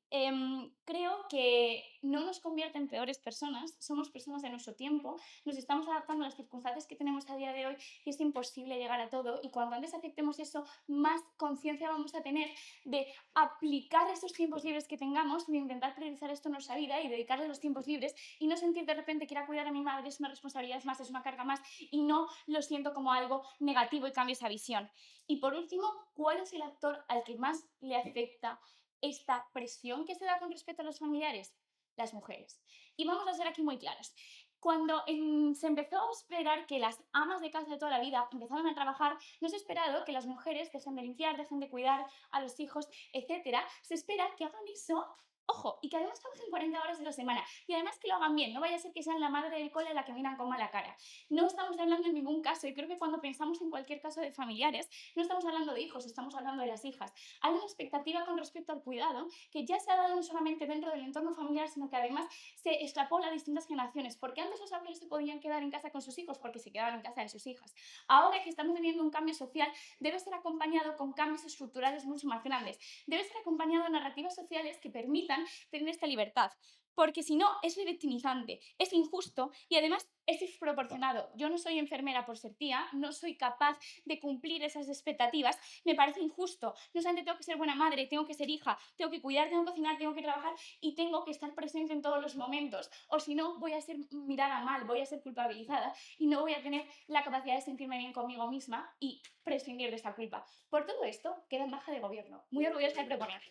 creo que no nos convierte en peores personas, somos personas de nuestro tiempo, nos estamos adaptando a las circunstancias que tenemos a día de hoy y es imposible llegar a todo y cuanto antes aceptemos eso, más conciencia vamos a tener de aplicar esos tiempos libres que tengamos, de intentar priorizar esto en nuestra vida y dedicarle los tiempos libres y no sentir de repente que ir a cuidar a mi madre es una responsabilidad más, es una carga más y no lo siento como algo negativo y cambio esa visión. Y por último, ¿cuál es el actor al que más le afecta esta presión que se da con respecto a los familiares? Las mujeres. Y vamos a ser aquí muy claras. Cuando se empezó a esperar que las amas de casa de toda la vida empezaran a trabajar, no se ha esperado que las mujeres dejen de limpiar, dejen de cuidar a los hijos, etc. Se espera que hagan eso. Ojo, y que además trabajen 40 horas a la semana. Y además que lo hagan bien, no vaya a ser que sean la madre del cole la que miran con mala cara. No estamos hablando en ningún caso, y creo que cuando pensamos en cualquier caso de familiares, no estamos hablando de hijos, estamos hablando de las hijas. Hay una expectativa con respecto al cuidado que ya se ha dado no solamente dentro del entorno familiar, sino que además se extrapola a distintas generaciones. Porque antes los abuelos se podían quedar en casa con sus hijos porque se quedaban en casa de sus hijas. Ahora que estamos teniendo un cambio social, debe ser acompañado con cambios estructurales mucho más grandes. Debe ser acompañado de narrativas sociales que permitan tener esta libertad, porque si no es revictimizante, es injusto y además es desproporcionado. Yo no soy enfermera por ser tía, no soy capaz de cumplir esas expectativas, me parece injusto. No solamente tengo que ser buena madre, tengo que ser hija, tengo que cuidar, tengo que cocinar, tengo que trabajar y tengo que estar presente en todos los momentos, o si no voy a ser mirada mal, voy a ser culpabilizada y no voy a tener la capacidad de sentirme bien conmigo misma y prescindir de esa culpa. Por todo esto, queda en baja de gobierno. Muy orgullosa de proponer.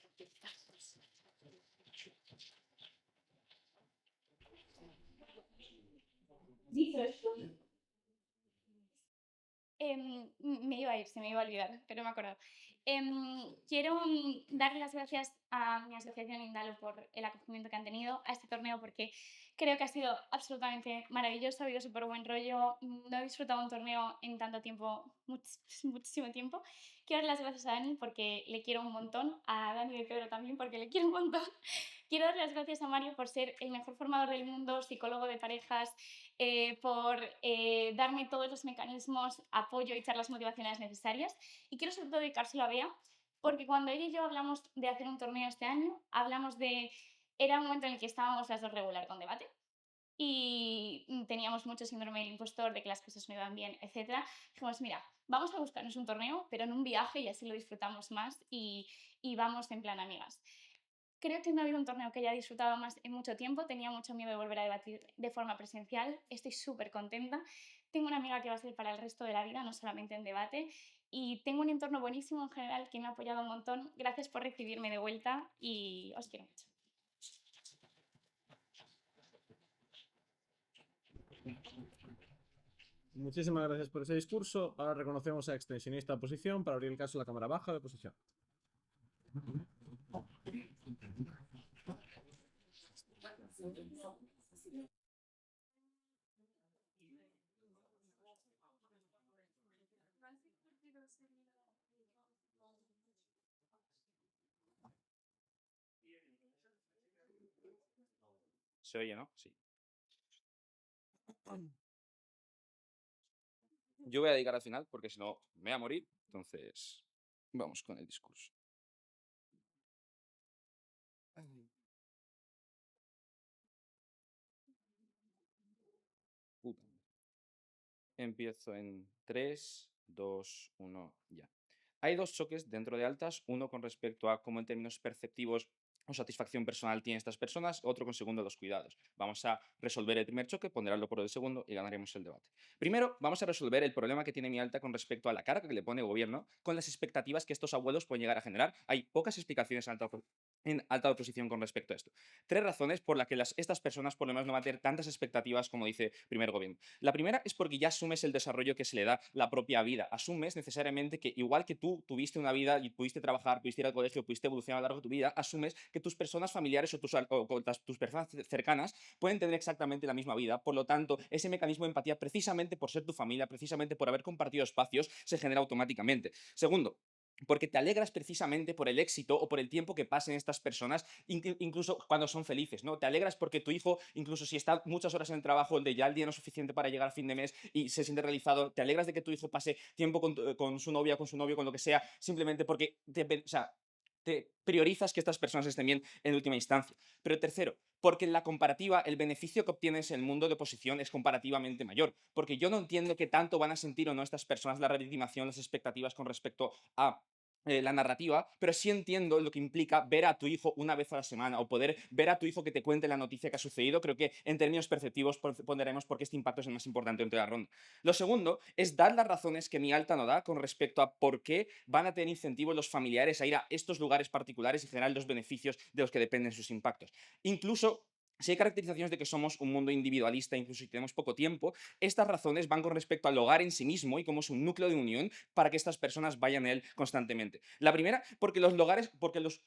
Dicho esto, me iba a ir, se me iba a olvidar, pero me he acordado. Quiero darle las gracias a mi asociación Indalo por el acogimiento que han tenido a este torneo porque creo que ha sido absolutamente maravilloso, ha habido súper buen rollo, no he disfrutado un torneo en tanto tiempo, muchísimo tiempo. Quiero dar las gracias a Dani porque le quiero un montón, a Dani de Pedro también porque le quiero un montón. Quiero dar las gracias a Mario por ser el mejor formador del mundo, psicólogo de parejas, por darme todos los mecanismos, apoyo y charlas motivacionales necesarias. Y quiero sobre todo dedicárselo a Bea, porque cuando ella y yo hablamos de hacer un torneo este año, hablamos de... Era un momento en el que estábamos las dos regular con debate y teníamos mucho síndrome del impostor, de que las cosas no iban bien, etc. Dijimos, mira, vamos a buscarnos un torneo, pero en un viaje y así lo disfrutamos más y vamos en plan amigas. Creo que no ha habido un torneo que haya disfrutado más en mucho tiempo. Tenía mucho miedo de volver a debatir de forma presencial. Estoy súper contenta. Tengo una amiga que va a ser para el resto de la vida, no solamente en debate. Y tengo un entorno buenísimo en general que me ha apoyado un montón. Gracias por recibirme de vuelta y os quiero mucho. Muchísimas gracias por ese discurso. Ahora reconocemos a extensionista de oposición para abrir el caso de la Cámara Baja de oposición. ¿Se oye, no? Sí. Yo voy a dedicar al final porque si no me voy a morir. Entonces, vamos con el discurso. Puta. Empiezo en 3, 2, 1, ya. Hay dos choques dentro de altas, uno con respecto a cómo en términos perceptivos o satisfacción personal tienen estas personas, otro con segundo los cuidados. Vamos a resolver el primer choque, ponderarlo por el segundo y ganaremos el debate. Primero, vamos a resolver el problema que tiene mi alta con respecto a la carga que le pone el gobierno con las expectativas que estos abuelos pueden llegar a generar. Hay pocas explicaciones en alta oposición con respecto a esto. 3 razones por las que estas personas por lo menos no van a tener tantas expectativas como dice primer gobierno. La primera es porque ya asumes el desarrollo que se le da la propia vida. Asumes necesariamente que igual que tú tuviste una vida y pudiste trabajar, pudiste ir al colegio, pudiste evolucionar a lo largo de tu vida, asumes que tus personas familiares o tus personas cercanas pueden tener exactamente la misma vida. Por lo tanto, ese mecanismo de empatía, precisamente por ser tu familia, precisamente por haber compartido espacios, se genera automáticamente. Segundo, porque te alegras precisamente por el éxito o por el tiempo que pasen estas personas, incluso cuando son felices, ¿no? Te alegras porque tu hijo, incluso si está muchas horas en el trabajo, donde ya el día no es suficiente para llegar a fin de mes y se siente realizado, te alegras de que tu hijo pase tiempo con su novia, con su novio, con lo que sea, simplemente porque te priorizas que estas personas estén bien en última instancia. Pero tercero, porque en la comparativa el beneficio que obtienes en el mundo de oposición es comparativamente mayor. Porque yo no entiendo qué tanto van a sentir o no estas personas la legitimación, las expectativas con respecto a la narrativa, pero sí entiendo lo que implica ver a tu hijo una vez a la semana o poder ver a tu hijo que te cuente la noticia que ha sucedido. Creo que en términos perceptivos ponderaremos porque este impacto es el más importante dentro de la ronda. Lo segundo es dar las razones que mi alta no da con respecto a por qué van a tener incentivos los familiares a ir a estos lugares particulares y generar los beneficios de los que dependen sus impactos. Incluso si hay caracterizaciones de que somos un mundo individualista, incluso si tenemos poco tiempo, estas razones van con respecto al hogar en sí mismo y como es un núcleo de unión para que estas personas vayan en él constantemente. La primera, porque los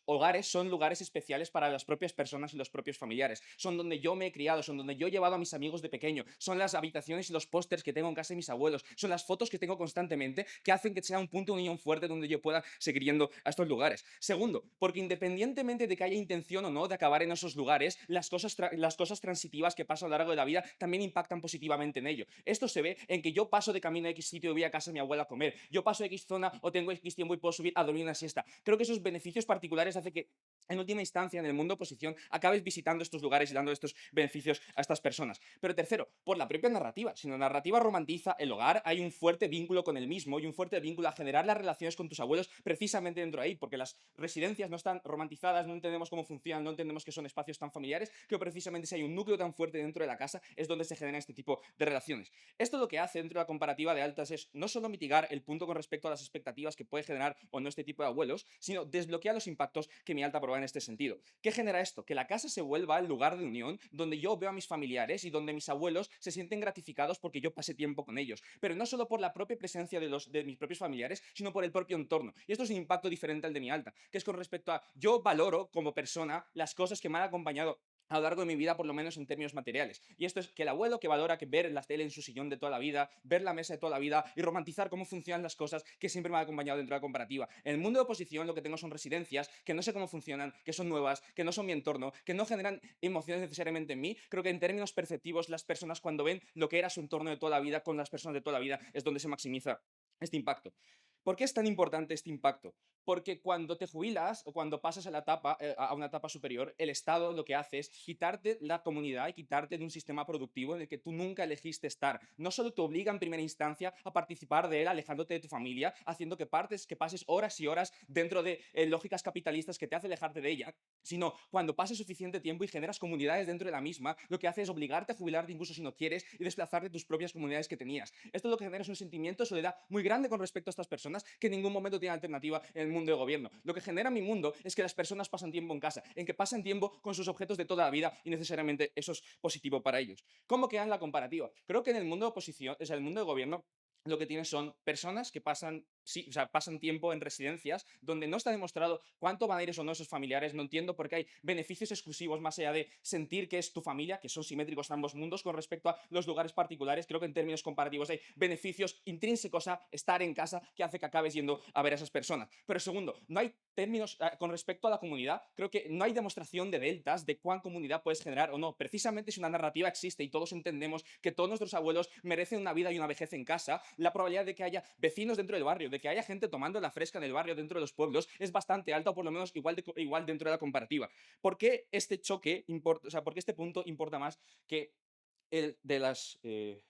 hogares son lugares especiales para las propias personas y los propios familiares. Son donde yo me he criado, son donde yo he llevado a mis amigos de pequeño, son las habitaciones y los pósters que tengo en casa de mis abuelos, son las fotos que tengo constantemente que hacen que sea un punto de unión fuerte donde yo pueda seguir yendo a estos lugares. Segundo, porque independientemente de que haya intención o no de acabar en esos lugares, las cosas transitivas que pasan a lo largo de la vida también impactan positivamente en ello. Esto se ve en que yo paso de camino a X sitio y voy a casa de mi abuela a comer, yo paso de X zona o tengo X tiempo y puedo subir a dormir una siesta. Creo que esos beneficios particulares hacen que en última instancia en el mundo de oposición acabes visitando estos lugares y dando estos beneficios a estas personas. Pero tercero, por la propia narrativa. Si la narrativa romantiza el hogar, hay un fuerte vínculo con el mismo y un fuerte vínculo a generar las relaciones con tus abuelos precisamente dentro de ahí, porque las residencias no están romantizadas, no entendemos cómo funcionan, no entendemos que son espacios tan familiares, que precisamente si hay un núcleo tan fuerte dentro de la casa es donde se generan este tipo de relaciones. Esto lo que hace dentro de la comparativa de altas es no solo mitigar el punto con respecto a las expectativas que puede generar o no este tipo de abuelos, sino desbloquear los impactos que mi alta prueba en este sentido. ¿Qué genera esto? Que la casa se vuelva el lugar de unión donde yo veo a mis familiares y donde mis abuelos se sienten gratificados porque yo pasé tiempo con ellos. Pero no solo por la propia presencia de mis propios familiares, sino por el propio entorno. Y esto es un impacto diferente al de mi alta, que es con respecto a yo valoro como persona las cosas que me han acompañado a lo largo de mi vida, por lo menos en términos materiales. Y esto es que el abuelo que valora que ver la tele en su sillón de toda la vida, ver la mesa de toda la vida y romantizar cómo funcionan las cosas que siempre me ha acompañado dentro de la comparativa. En el mundo de oposición lo que tengo son residencias que no sé cómo funcionan, que son nuevas, que no son mi entorno, que no generan emociones necesariamente en mí. Creo que en términos perceptivos las personas cuando ven lo que era su entorno de toda la vida con las personas de toda la vida es donde se maximiza este impacto. ¿Por qué es tan importante este impacto? Porque cuando te jubilas o cuando pasas a una etapa superior, el Estado lo que hace es quitarte la comunidad y quitarte de un sistema productivo en el que tú nunca elegiste estar. No solo te obliga en primera instancia a participar de él, alejándote de tu familia, haciendo que pases horas y horas dentro de lógicas capitalistas que te hace alejarte de ella, sino cuando pases suficiente tiempo y generas comunidades dentro de la misma, lo que hace es obligarte a jubilarte incluso si no quieres y desplazarte de tus propias comunidades que tenías. Esto lo que genera es un sentimiento de soledad muy grande con respecto a estas personas que en ningún momento tienen alternativa en el mundo de gobierno. Lo que genera mi mundo es que las personas pasan tiempo en casa, en que pasan tiempo con sus objetos de toda la vida y necesariamente eso es positivo para ellos. ¿Cómo queda en la comparativa? Creo que en el mundo de oposición, el mundo de gobierno, lo que tienes son personas que pasan sí, o sea, pasan tiempo en residencias donde no está demostrado cuánto van a ir o no esos familiares. No entiendo por qué hay beneficios exclusivos más allá de sentir que es tu familia, que son simétricos en ambos mundos con respecto a los lugares particulares. Creo que en términos comparativos hay beneficios intrínsecos a estar en casa que hace que acabes yendo a ver a esas personas. Pero segundo, no hay términos con respecto a la comunidad. Creo que no hay demostración de deltas de cuán comunidad puedes generar o no. Precisamente si una narrativa existe y todos entendemos que todos nuestros abuelos merecen una vida y una vejez en casa, la probabilidad de que haya vecinos dentro del barrio, de que haya gente tomando la fresca en el barrio dentro de los pueblos, es bastante alta, o por lo menos igual dentro de la comparativa. ¿Por qué este choque importa, o sea, por qué este punto importa más que el de el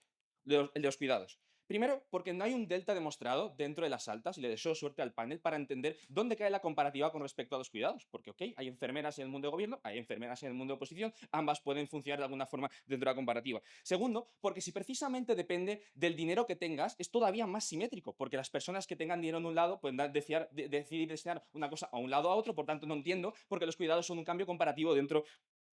de los cuidados? Primero, porque no hay un delta demostrado dentro de las altas, y le deseo suerte al panel para entender dónde cae la comparativa con respecto a los cuidados. Porque, ok, hay enfermeras en el mundo de gobierno, hay enfermeras en el mundo de oposición, ambas pueden funcionar de alguna forma dentro de la comparativa. Segundo, porque si precisamente depende del dinero que tengas, es todavía más simétrico, porque las personas que tengan dinero en un lado pueden decidir destinar una cosa a un lado a otro. Por tanto, no entiendo porque los cuidados son un cambio comparativo dentro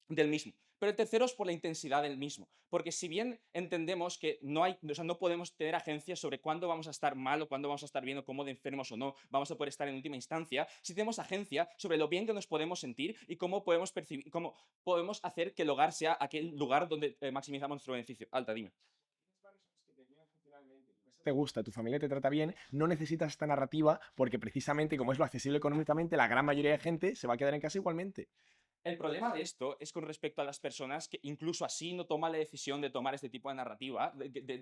del mismo. Pero el tercero es por la intensidad del mismo, porque si bien entendemos que no hay, o sea, no podemos tener agencia sobre cuándo vamos a estar mal o cuándo vamos a estar bien o cómo de enfermos o no vamos a poder estar en última instancia, sí tenemos agencia sobre lo bien que nos podemos sentir y cómo podemos percibir, cómo podemos hacer que el hogar sea aquel lugar donde maximizamos nuestro beneficio. Alta, dime. Te gusta, tu familia te trata bien, no necesitas esta narrativa porque precisamente como es lo accesible económicamente, la gran mayoría de gente se va a quedar en casa igualmente. El problema de esto es con respecto a las personas que incluso así no toman la decisión de tomar este tipo de narrativa,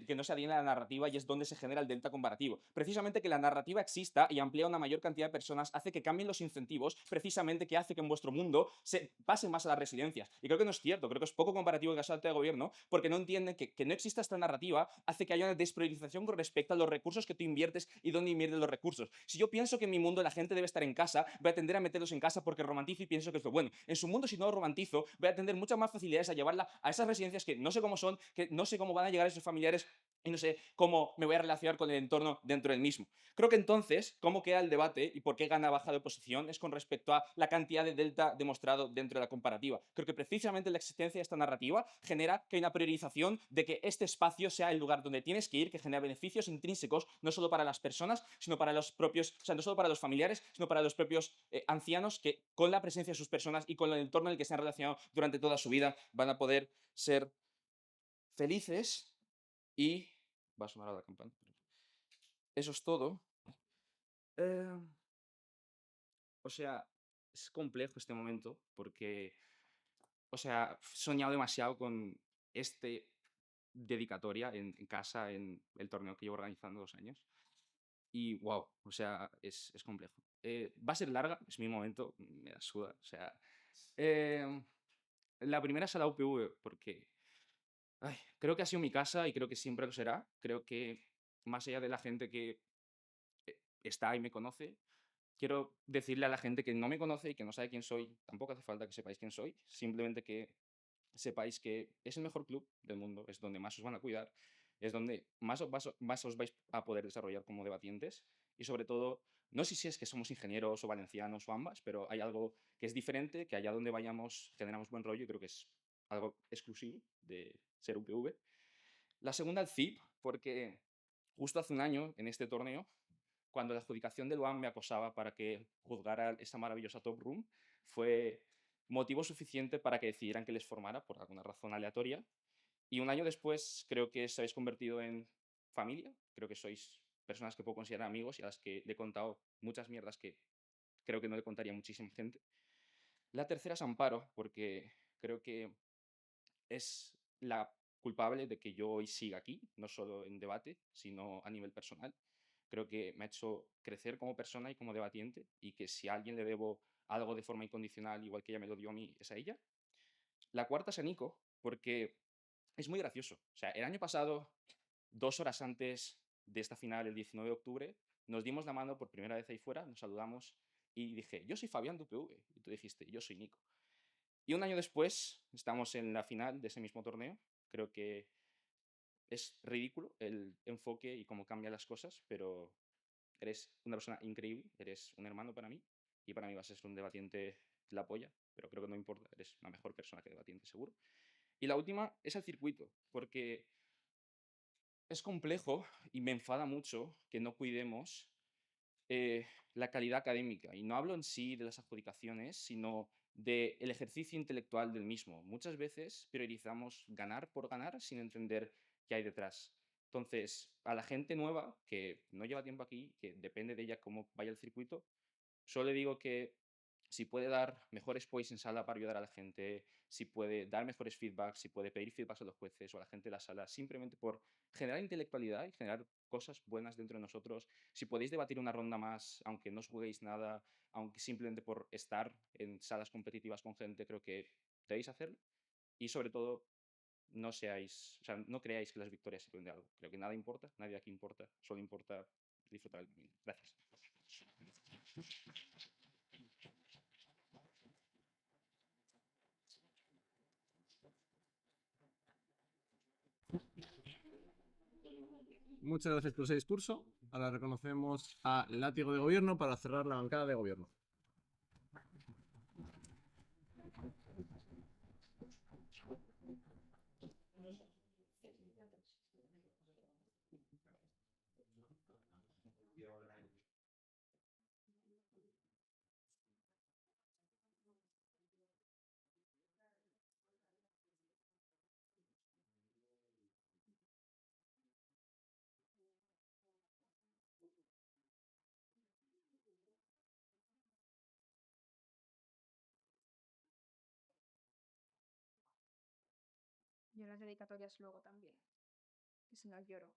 que no se adhieren a la narrativa, y es donde se genera el delta comparativo. Precisamente que la narrativa exista y amplía una mayor cantidad de personas hace que cambien los incentivos, precisamente que hace que en vuestro mundo se pase más a las residencias. Y creo que no es cierto, creo que es poco comparativo en caso de gobierno, porque no entienden que no exista esta narrativa hace que haya una despriorización con respecto a los recursos que tú inviertes y dónde inviertes los recursos. Si yo pienso que en mi mundo la gente debe estar en casa, voy a tender a meterlos en casa porque romantizo y pienso que es lo bueno. En su mundo, si no lo romantizo, voy a tener muchas más facilidades a llevarla a esas residencias que no sé cómo son, que no sé cómo van a llegar esos familiares y no sé cómo me voy a relacionar con el entorno dentro del mismo. Creo que entonces, cómo queda el debate y por qué gana baja de oposición es con respecto a la cantidad de delta demostrado dentro de la comparativa. Creo que precisamente la existencia de esta narrativa genera que hay una priorización de que este espacio sea el lugar donde tienes que ir, que genera beneficios intrínsecos, no solo para las personas, sino para los propios, o sea, no solo para los familiares, sino para los propios ancianos, que con la presencia de sus personas y con el entorno en el que se han relacionado durante toda su vida van a poder ser felices. Y va a sonar a la campana. Eso es todo. Eh, o sea, es complejo este momento porque, o sea, he soñado demasiado con este dedicatoria en casa en el torneo que llevo organizando 2 años. Y wow, o sea, es complejo. Va a ser larga, es mi momento, me da suda. O sea, eh, la primera es a la UPV porque creo que ha sido mi casa y creo que siempre lo será. Creo que más allá de la gente que está y me conoce, quiero decirle a la gente que no me conoce y que no sabe quién soy, tampoco hace falta que sepáis quién soy, simplemente que sepáis que es el mejor club del mundo, es donde más os van a cuidar, es donde más os vais a poder desarrollar como debatientes, y sobre todo, no sé si es que somos ingenieros o valencianos o ambas, pero hay algo que es diferente, que allá donde vayamos generamos buen rollo, y creo que es algo exclusivo de ser UPV. La segunda, el CIP, porque justo hace un año en este torneo, cuando la adjudicación del UAM me acosaba para que juzgara esa maravillosa top room, fue motivo suficiente para que decidieran que les formara por alguna razón aleatoria. Y un año después creo que os habéis convertido en familia, creo que sois personas que puedo considerar amigos y a las que le he contado muchas mierdas que creo que no le contaría a muchísima gente. La tercera es Amparo, porque creo que es la culpable de que yo hoy siga aquí, no solo en debate, sino a nivel personal. Creo que me ha hecho crecer como persona y como debatiente, y que si a alguien le debo algo de forma incondicional, igual que ella me lo dio a mí, es a ella. La cuarta es a Nico, porque es muy gracioso. O sea, el año pasado, 2 horas antes de esta final, el 19 de octubre, nos dimos la mano por primera vez ahí fuera, nos saludamos y dije, yo soy Fabián de UPV. Y tú dijiste, yo soy Nico. Y un año después, estamos en la final de ese mismo torneo. Creo que es ridículo el enfoque y cómo cambian las cosas, pero eres una persona increíble, eres un hermano para mí, y para mí vas a ser un debatiente la polla, pero creo que no importa, eres una mejor persona que debatiente, seguro. Y la última es el circuito, porque es complejo y me enfada mucho que no cuidemos la calidad académica. Y no hablo en sí de las adjudicaciones, sino del ejercicio intelectual del mismo. Muchas veces priorizamos ganar por ganar sin entender qué hay detrás. Entonces, a la gente nueva que no lleva tiempo aquí, que depende de ella cómo vaya el circuito, solo le digo que si puede dar mejores poise en sala para ayudar a la gente, si puede dar mejores feedbacks, si puede pedir feedbacks a los jueces o a la gente de la sala, simplemente por generar intelectualidad y generar cosas buenas dentro de nosotros, si podéis debatir una ronda más, aunque no os juguéis nada, aunque simplemente por estar en salas competitivas con gente, creo que debéis hacerlo. Y sobre todo, no seáis, o sea, no creáis que las victorias sirven de algo. Creo que nada importa, nadie aquí importa, solo importa disfrutar el camino. Gracias. Muchas gracias por ese discurso. Ahora reconocemos a Látigo de Gobierno para cerrar la bancada de Gobierno. Yo las dedicatorias luego también, que si no lloro.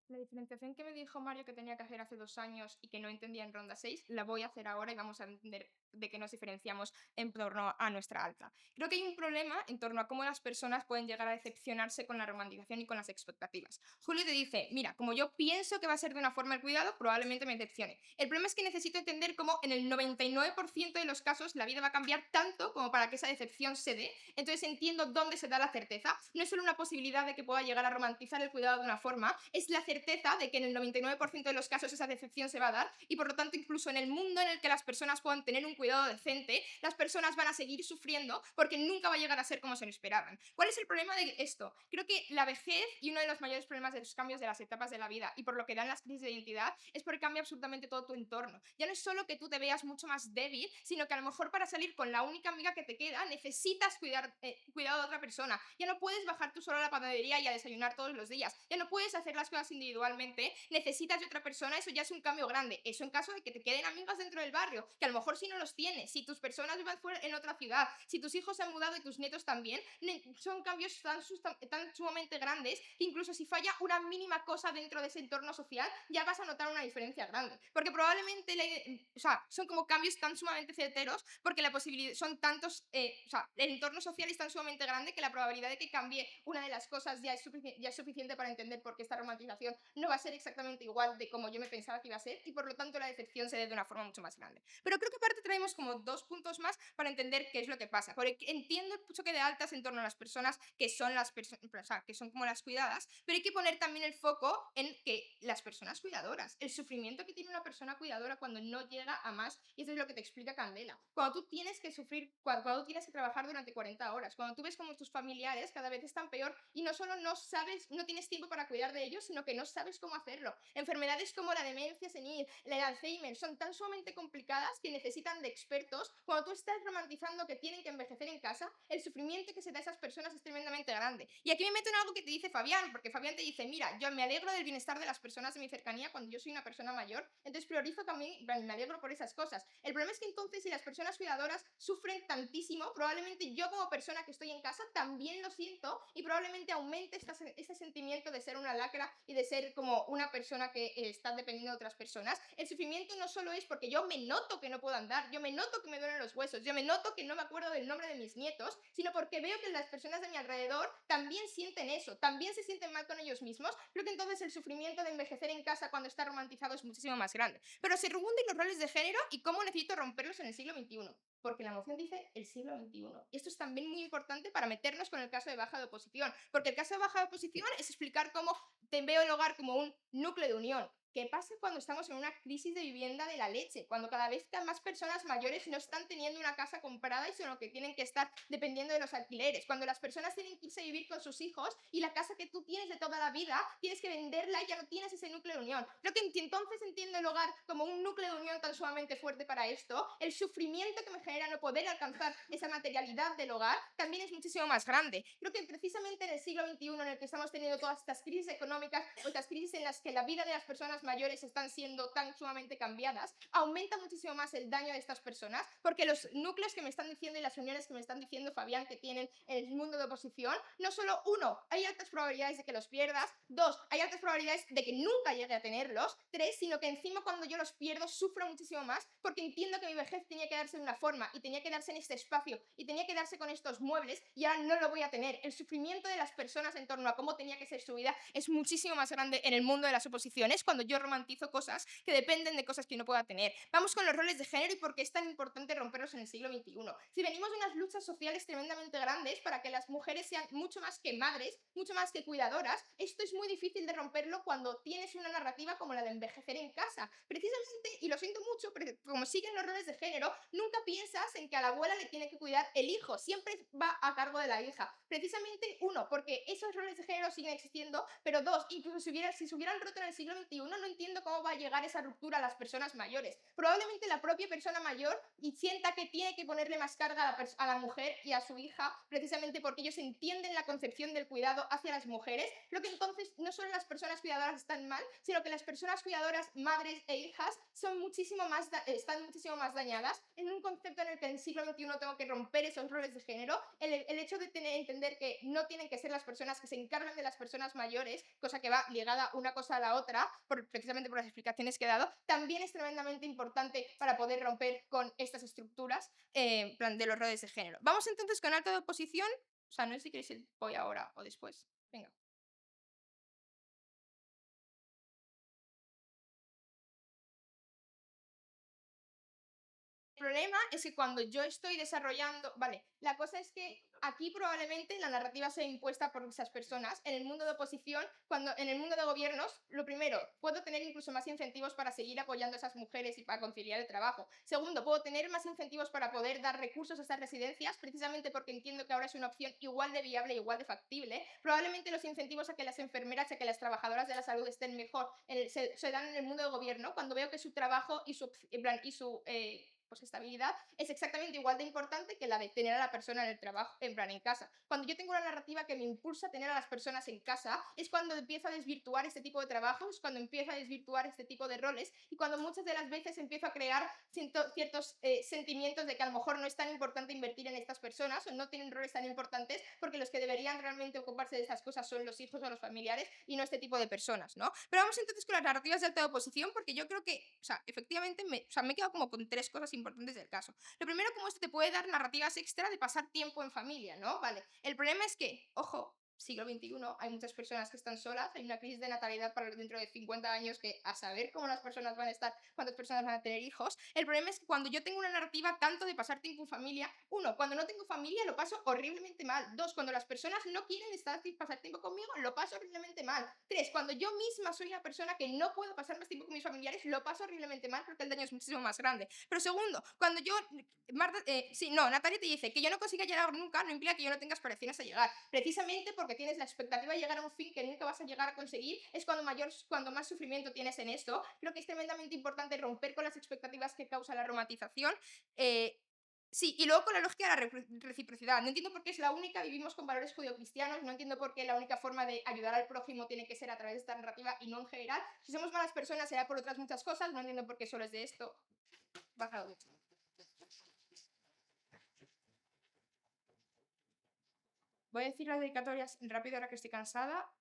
La diferenciación que me dijo Mario que tenía que hacer hace 2 años y que no entendía en ronda 6, la voy a hacer ahora y vamos a entender de qué nos diferenciamos en torno a nuestra alta. Creo que hay un problema en torno a cómo las personas pueden llegar a decepcionarse con la romantización y con las expectativas. Julio te dice, mira, como yo pienso que va a ser de una forma el cuidado, probablemente me decepcione. El problema es que necesito entender cómo en el 99% de los casos la vida va a cambiar tanto como para que esa decepción se dé. Entonces entiendo dónde se da la certeza. No es solo una posibilidad de que pueda llegar a romantizar el cuidado de una forma, es la certeza de que en el 99% de los casos esa decepción se va a dar y por lo tanto incluso en el mundo en el que las personas puedan tener un cuidado decente, las personas van a seguir sufriendo porque nunca va a llegar a ser como se lo esperaban. ¿Cuál es el problema de esto? Creo que la vejez y uno de los mayores problemas de los cambios de las etapas de la vida y por lo que dan las crisis de identidad es porque cambia absolutamente todo tu entorno. Ya no es solo que tú te veas mucho más débil, sino que a lo mejor para salir con la única amiga que te queda necesitas cuidado de otra persona. Ya no puedes bajar tú solo a la panadería y a desayunar todos los días. Ya no puedes hacer las cosas individualmente, necesitas de otra persona, eso ya es un cambio grande. Eso en caso de que te queden amigas dentro del barrio, que a lo mejor si no los tienes, si tus personas viven fuera en otra ciudad, si tus hijos se han mudado y tus nietos también, son cambios tan sumamente grandes que incluso si falla una mínima cosa dentro de ese entorno social, ya vas a notar una diferencia grande. Porque probablemente son como cambios tan sumamente certeros porque la posibilidad son tantos, el entorno social es tan sumamente grande que la probabilidad de que cambie una de las cosas ya es suficiente para entender por qué esta romantización no va a ser exactamente igual de como yo me pensaba que iba a ser y por lo tanto la decepción se dé de una forma mucho más grande. Pero creo que aparte traemos como 2 puntos más para entender qué es lo que pasa. Porque entiendo el choque de altas en torno a las personas que son que son como las cuidadas, pero hay que poner también el foco en que las personas cuidadoras, el sufrimiento que tiene una persona cuidadora cuando no llega a más, y eso es lo que te explica Candela. Cuando tú tienes que sufrir, cuando tú tienes que trabajar durante 40 horas, cuando tú ves como tus familiares cada vez están peor y no solo no tienes tiempo para cuidar de ellos, sino que no sabes cómo hacerlo. Enfermedades como la demencia senil, el Alzheimer, son tan sumamente complicadas que necesitan de expertos. Cuando tú estás romantizando que tienen que envejecer en casa, el sufrimiento que se da a esas personas es tremendamente grande. Y aquí me meto en algo que te dice Fabián, porque Fabián te dice, mira, yo me alegro del bienestar de las personas de mi cercanía cuando yo soy una persona mayor, entonces priorizo también, me alegro por esas cosas. El problema es que entonces si las personas cuidadoras sufren tantísimo, probablemente yo como persona que estoy en casa también lo siento y probablemente aumente este sentimiento de ser una lacra y de ser como una persona que está dependiendo de otras personas. El sufrimiento no solo es porque yo me noto que no puedo andar, yo me noto que me duelen los huesos, yo me noto que no me acuerdo del nombre de mis nietos, sino porque veo que las personas de mi alrededor también sienten eso, también se sienten mal con ellos mismos. Creo que entonces el sufrimiento de envejecer en casa cuando está romantizado es muchísimo más grande. Pero se rehunden los roles de género y cómo necesito romperlos en el siglo XXI. Porque la moción dice el siglo XXI. Y esto es también muy importante para meternos con el caso de baja de oposición. Porque el caso de baja de oposición es explicar cómo te veo el hogar como un núcleo de unión. ¿Qué pasa cuando estamos en una crisis de vivienda de la leche? Cuando cada vez más personas mayores no están teniendo una casa comprada y sino que tienen que estar dependiendo de los alquileres. Cuando las personas tienen que irse a vivir con sus hijos y la casa que tú tienes de toda la vida tienes que venderla y ya no tienes ese núcleo de unión. Creo que entonces entiendo el hogar como un núcleo de unión tan sumamente fuerte para esto. El sufrimiento que me genera no poder alcanzar esa materialidad del hogar también es muchísimo más grande. Creo que precisamente en el siglo XXI en el que estamos teniendo todas estas crisis económicas o estas crisis en las que la vida de las personas mayores están siendo tan sumamente cambiadas, aumenta muchísimo más el daño de estas personas, porque los núcleos que me están diciendo y las uniones que me están diciendo, Fabián, que tienen en el mundo de oposición, no solo uno, hay altas probabilidades de que los pierdas, dos, hay altas probabilidades de que nunca llegue a tenerlos, tres, sino que encima cuando yo los pierdo sufro muchísimo más porque entiendo que mi vejez tenía que darse de una forma y tenía que darse en este espacio y tenía que darse con estos muebles y ahora no lo voy a tener. El sufrimiento de las personas en torno a cómo tenía que ser su vida es muchísimo más grande en el mundo de las oposiciones cuando yo romantizo cosas que dependen de cosas que no pueda tener. Vamos con los roles de género y por qué es tan importante romperlos en el siglo XXI. Si venimos de unas luchas sociales tremendamente grandes para que las mujeres sean mucho más que madres, mucho más que cuidadoras, esto es muy difícil de romperlo cuando tienes una narrativa como la de envejecer en casa. Precisamente, y lo siento mucho, pero como siguen los roles de género, nunca piensas en que a la abuela le tiene que cuidar el hijo, siempre va a cargo de la hija. Precisamente, uno, porque esos roles de género siguen existiendo, pero dos, incluso si se hubieran roto en el siglo XXI, no entiendo cómo va a llegar esa ruptura a las personas mayores. Probablemente la propia persona mayor y sienta que tiene que ponerle más carga a la mujer y a su hija, precisamente porque ellos entienden la concepción del cuidado hacia las mujeres, lo que entonces no solo las personas cuidadoras están mal, sino que las personas cuidadoras, madres e hijas, están muchísimo más dañadas en un concepto en el que en el siglo XXI tengo que romper esos roles de género, el hecho de entender que no tienen que ser las personas que se encargan de las personas mayores, cosa que va ligada una cosa a la otra, precisamente por las explicaciones que he dado, también es tremendamente importante para poder romper con estas estructuras de los roles de género. Vamos entonces con alta de oposición, o sea, no sé si queréis el voy ahora o después. Venga. El problema es que cuando yo estoy desarrollando, vale, la cosa es que aquí probablemente la narrativa sea impuesta por esas personas. En el mundo de oposición, en el mundo de gobiernos, lo primero, puedo tener incluso más incentivos para seguir apoyando a esas mujeres y para conciliar el trabajo. Segundo, puedo tener más incentivos para poder dar recursos a esas residencias, precisamente porque entiendo que ahora es una opción igual de viable, igual de factible. Probablemente los incentivos a que las enfermeras, a que las trabajadoras de la salud estén mejor, se dan en el mundo de gobierno, cuando veo que su trabajo y su pues estabilidad es exactamente igual de importante que la de tener a la persona en el trabajo, en casa. Cuando yo tengo una narrativa que me impulsa a tener a las personas en casa, es cuando empiezo a desvirtuar este tipo de trabajos, cuando empiezo a desvirtuar este tipo de roles y cuando muchas de las veces empiezo a crear ciertos sentimientos de que a lo mejor no es tan importante invertir en estas personas o no tienen roles tan importantes porque los que deberían realmente ocuparse de estas cosas son los hijos o los familiares y no este tipo de personas, ¿no? Pero vamos entonces con las narrativas de alta oposición porque yo creo que, o sea, efectivamente me he quedado como con tres cosas importantes del caso. Lo primero, como esto te puede dar narrativas extra de pasar tiempo en familia, ¿no? Vale, el problema es que, ojo, siglo XXI, hay muchas personas que están solas, hay una crisis de natalidad para dentro de 50 años que a saber cómo las personas van a estar, cuántas personas van a tener hijos. El problema es que cuando yo tengo una narrativa tanto de pasar tiempo en familia, uno, cuando no tengo familia lo paso horriblemente mal. Dos, cuando las personas no quieren pasar tiempo conmigo, lo paso horriblemente mal. Tres, cuando yo misma soy una persona que no puedo pasar más tiempo con mis familiares, lo paso horriblemente mal porque el daño es muchísimo más grande. Pero segundo, cuando yo, Natalia te dice que yo no consiga llegar nunca, no implica que yo no tenga aspiraciones a llegar. Precisamente porque tienes la expectativa de llegar a un fin que nunca vas a llegar a conseguir, es cuando más sufrimiento tienes en esto. Creo que es tremendamente importante romper con las expectativas que causa la romantización. Sí, y luego con la lógica de la reciprocidad. No entiendo por qué es la única, vivimos con valores judio-cristianos, no entiendo por qué la única forma de ayudar al prójimo tiene que ser a través de esta narrativa y no en general. Si somos malas personas será por otras muchas cosas, no entiendo por qué solo es de esto. Bajado mucho. Voy a decir las dedicatorias rápido ahora que estoy cansada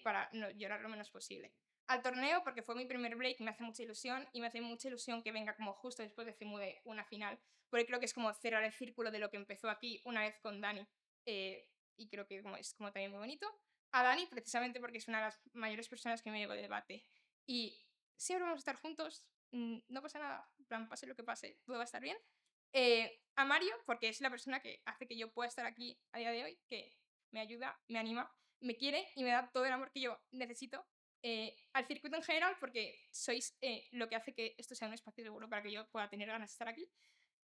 para no llorar lo menos posible. Al torneo, porque fue mi primer break, me hace mucha ilusión y me hace mucha ilusión que venga como justo después de Cemude una final, porque creo que es como cerrar el círculo de lo que empezó aquí una vez con Dani y creo que es como también muy bonito. A Dani, precisamente porque es una de las mayores personas que me llevo de debate y siempre vamos a estar juntos, no pasa nada, en plan, pase lo que pase, todo va a estar bien. A Mario, porque es la persona que hace que yo pueda estar aquí a día de hoy, que me ayuda, me anima, me quiere y me da todo el amor que yo necesito. al circuito en general, porque sois lo que hace que esto sea un espacio seguro para que yo pueda tener ganas de estar aquí.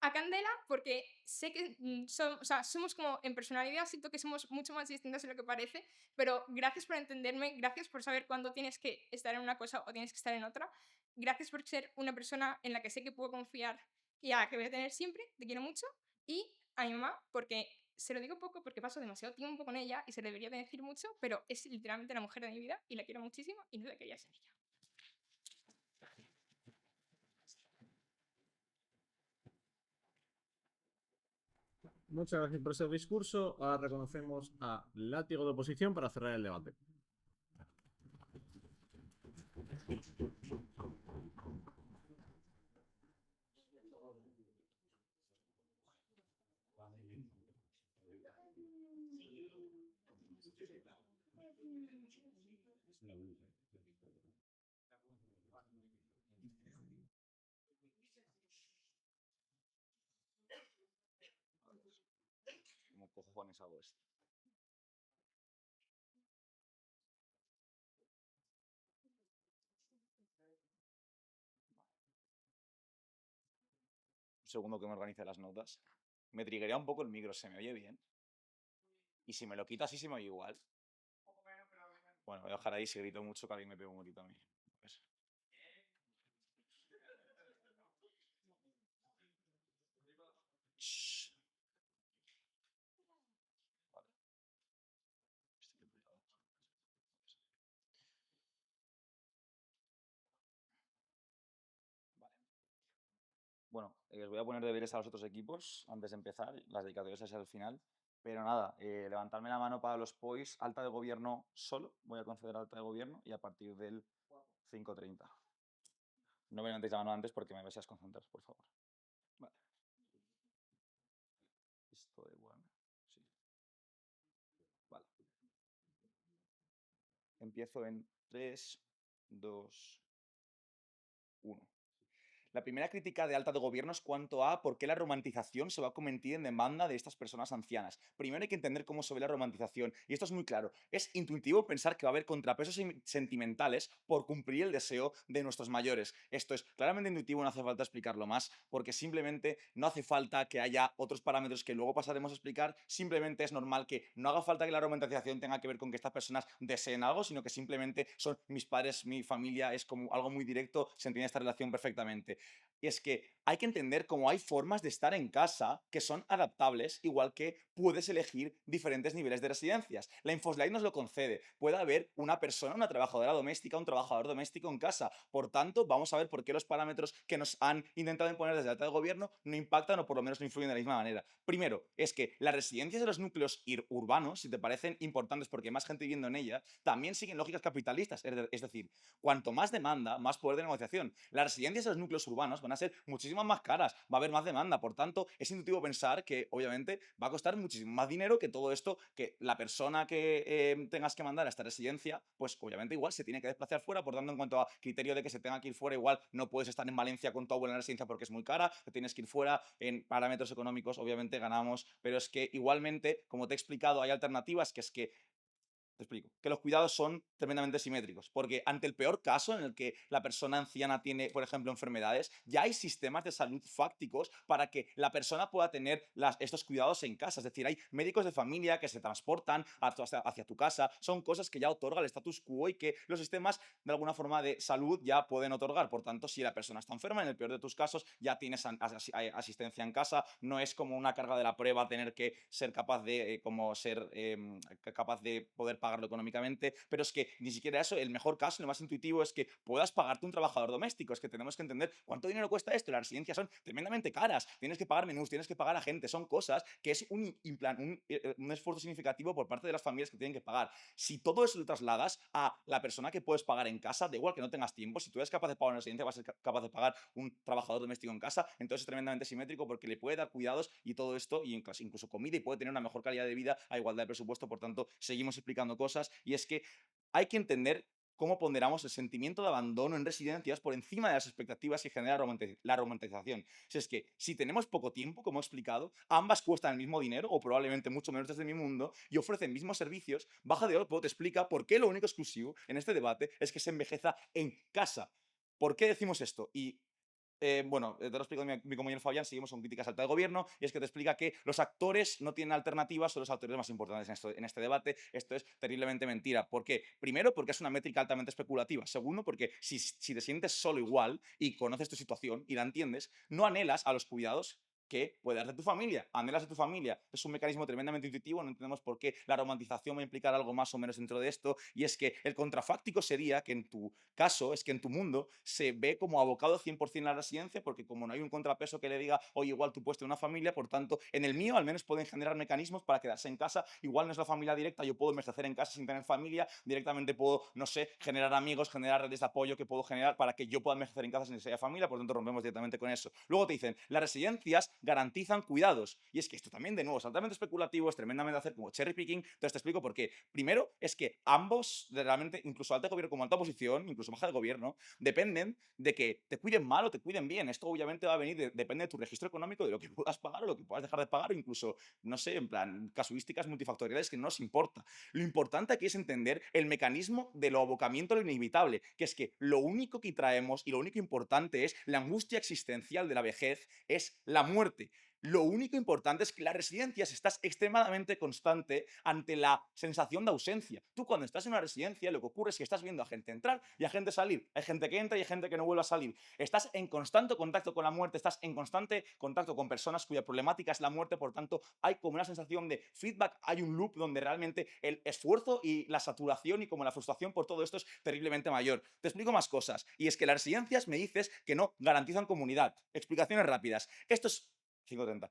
A Candela, porque sé que o sea, somos como en personalidad, siento que somos mucho más distintas de lo que parece, pero gracias por entenderme, gracias por saber cuándo tienes que estar en una cosa o tienes que estar en otra, gracias por ser una persona en la que sé que puedo confiar y a la que voy a tener siempre, te quiero mucho, y a mi mamá, porque se lo digo poco porque paso demasiado tiempo con ella y se lo debería de decir mucho, pero es literalmente la mujer de mi vida y la quiero muchísimo y no la quería ser ella. Muchas gracias por ese discurso. Ahora reconocemos a Látigo de Oposición para cerrar el debate. ¿Cómo cojones hago esto? Un segundo que me organice las notas. Me triguea un poco el micro, ¿se me oye bien? Y si me lo quito así, se me oye igual. Bueno, voy a dejar ahí, si grito mucho, que alguien me pegue un grito a mí. Pues. Shh. Vale. Vale. Bueno, os voy a poner deberes a los otros equipos antes de empezar, las dedicatorias hacia el final. Pero nada, levantarme la mano para los POIs, alta de gobierno solo, voy a conceder alta de gobierno y a partir del 5:30. No me levantéis la mano antes porque me vais a desconcentrar, por favor. Vale. Esto de bueno, sí. Vale. Empiezo en 3, 2, 1. La primera crítica de alta de gobierno es cuanto a por qué la romantización se va a convertir en demanda de estas personas ancianas. Primero hay que entender cómo se ve la romantización, y esto es muy claro. Es intuitivo pensar que va a haber contrapesos sentimentales por cumplir el deseo de nuestros mayores. Esto es claramente intuitivo, no hace falta explicarlo más, porque simplemente no hace falta que haya otros parámetros que luego pasaremos a explicar, simplemente es normal que no haga falta que la romantización tenga que ver con que estas personas deseen algo, sino que simplemente son mis padres, mi familia, es como algo muy directo, se entiende esta relación perfectamente. Y es que hay que entender cómo hay formas de estar en casa que son adaptables, igual que puedes elegir diferentes niveles de residencias. La Infoslide nos lo concede. Puede haber una persona, una trabajadora doméstica, un trabajador doméstico en casa. Por tanto, vamos a ver por qué los parámetros que nos han intentado imponer desde alta de gobierno no impactan o por lo menos no influyen de la misma manera. Primero, es que las residencias de los núcleos urbanos, si te parecen importantes porque hay más gente viviendo en ellas, también siguen lógicas capitalistas. Es decir, cuanto más demanda, más poder de negociación. Las residencias de los núcleos urbanos van a ser muchísimo más caras, va a haber más demanda, por tanto, es intuitivo pensar que obviamente va a costar muchísimo más dinero que todo esto, que la persona que tengas que mandar a esta residencia, pues obviamente igual se tiene que desplazar fuera, por tanto, en cuanto a criterio de que se tenga que ir fuera, igual no puedes estar en Valencia con tu abuela en la residencia porque es muy cara, te tienes que ir fuera, en parámetros económicos obviamente ganamos, pero es que igualmente, como te he explicado, hay alternativas, que es que te explico. Que los cuidados son tremendamente simétricos. Porque ante el peor caso en el que la persona anciana tiene, por ejemplo, enfermedades, ya hay sistemas de salud fácticos para que la persona pueda tener estos cuidados en casa. Es decir, hay médicos de familia que se transportan hacia tu casa. Son cosas que ya otorga el status quo y que los sistemas, de alguna forma, de salud ya pueden otorgar. Por tanto, si la persona está enferma, en el peor de tus casos, ya tienes asistencia en casa. No es como una carga de la prueba tener que ser capaz de, capaz de poder pagarlo económicamente, pero es que ni siquiera eso, el mejor caso, el más intuitivo es que puedas pagarte un trabajador doméstico. Es que tenemos que entender cuánto dinero cuesta esto. Las residencias son tremendamente caras, tienes que pagar menús, tienes que pagar a gente, son cosas que es un esfuerzo significativo por parte de las familias que tienen que pagar. Si todo eso lo trasladas a la persona que puedes pagar en casa, da igual que no tengas tiempo, si tú eres capaz de pagar una residencia, vas a ser capaz de pagar un trabajador doméstico en casa, entonces es tremendamente simétrico porque le puede dar cuidados y todo esto, y incluso comida, y puede tener una mejor calidad de vida a igualdad de presupuesto. Por tanto, seguimos explicando cosas, y es que hay que entender cómo ponderamos el sentimiento de abandono en residencias por encima de las expectativas que genera la romantización. Si es que si tenemos poco tiempo, como he explicado, ambas cuestan el mismo dinero o probablemente mucho menos desde mi mundo y ofrecen mismos servicios, Baja de Olpo te explica por qué lo único exclusivo en este debate es que se envejeza en casa. ¿Por qué decimos esto? Y bueno, te lo explico mi compañero Fabián, seguimos con críticas alta de gobierno, y es que te explica que los actores no tienen alternativas, son los actores más importantes en este debate. Esto es terriblemente mentira. ¿Por qué? Primero, porque es una métrica altamente especulativa. Segundo, porque si te sientes solo igual y conoces tu situación y la entiendes, no anhelas a los cuidados que puede dar de tu familia. Anhelas de tu familia. Es un mecanismo tremendamente intuitivo, no entendemos por qué la romantización va a implicar algo más o menos dentro de esto, y es que el contrafáctico sería que en tu caso, es que en tu mundo se ve como abocado 100% a la residencia, porque como no hay un contrapeso que le diga, oye, igual tú puedes tener una familia, por tanto, en el mío al menos pueden generar mecanismos para quedarse en casa, igual no es la familia directa, yo puedo envejecer en casa sin tener familia, directamente puedo, no sé, generar amigos, generar redes de apoyo que puedo generar para que yo pueda envejecer en casa sin necesidad de familia, por tanto rompemos directamente con eso. Luego te dicen, las residencias garantizan cuidados. Y es que esto también, de nuevo, es altamente especulativo, es tremendamente hacer como cherry picking. Entonces te explico por qué. Primero, es que ambos, realmente, incluso alta gobierno como alta oposición, incluso baja de gobierno, dependen de que te cuiden mal o te cuiden bien. Esto obviamente va a venir, depende de tu registro económico, de lo que puedas pagar o lo que puedas dejar de pagar, o incluso, no sé, en plan, casuísticas multifactoriales que no nos importa. Lo importante aquí es entender el mecanismo de lo abocamiento a lo inevitable, que es que lo único que traemos y lo único importante es la angustia existencial de la vejez, es la muerte. Lo único importante es que en las residencias estás extremadamente constante ante la sensación de ausencia. Tú cuando estás en una residencia lo que ocurre es que estás viendo a gente entrar y a gente salir. Hay gente que entra y hay gente que no vuelve a salir. Estás en constante contacto con la muerte, estás en constante contacto con personas cuya problemática es la muerte, por tanto hay como una sensación de feedback, hay un loop donde realmente el esfuerzo y la saturación y como la frustración por todo esto es terriblemente mayor. Te explico más cosas, y es que las residencias me dices que no garantizan comunidad. Explicaciones rápidas. Esto es 5:30.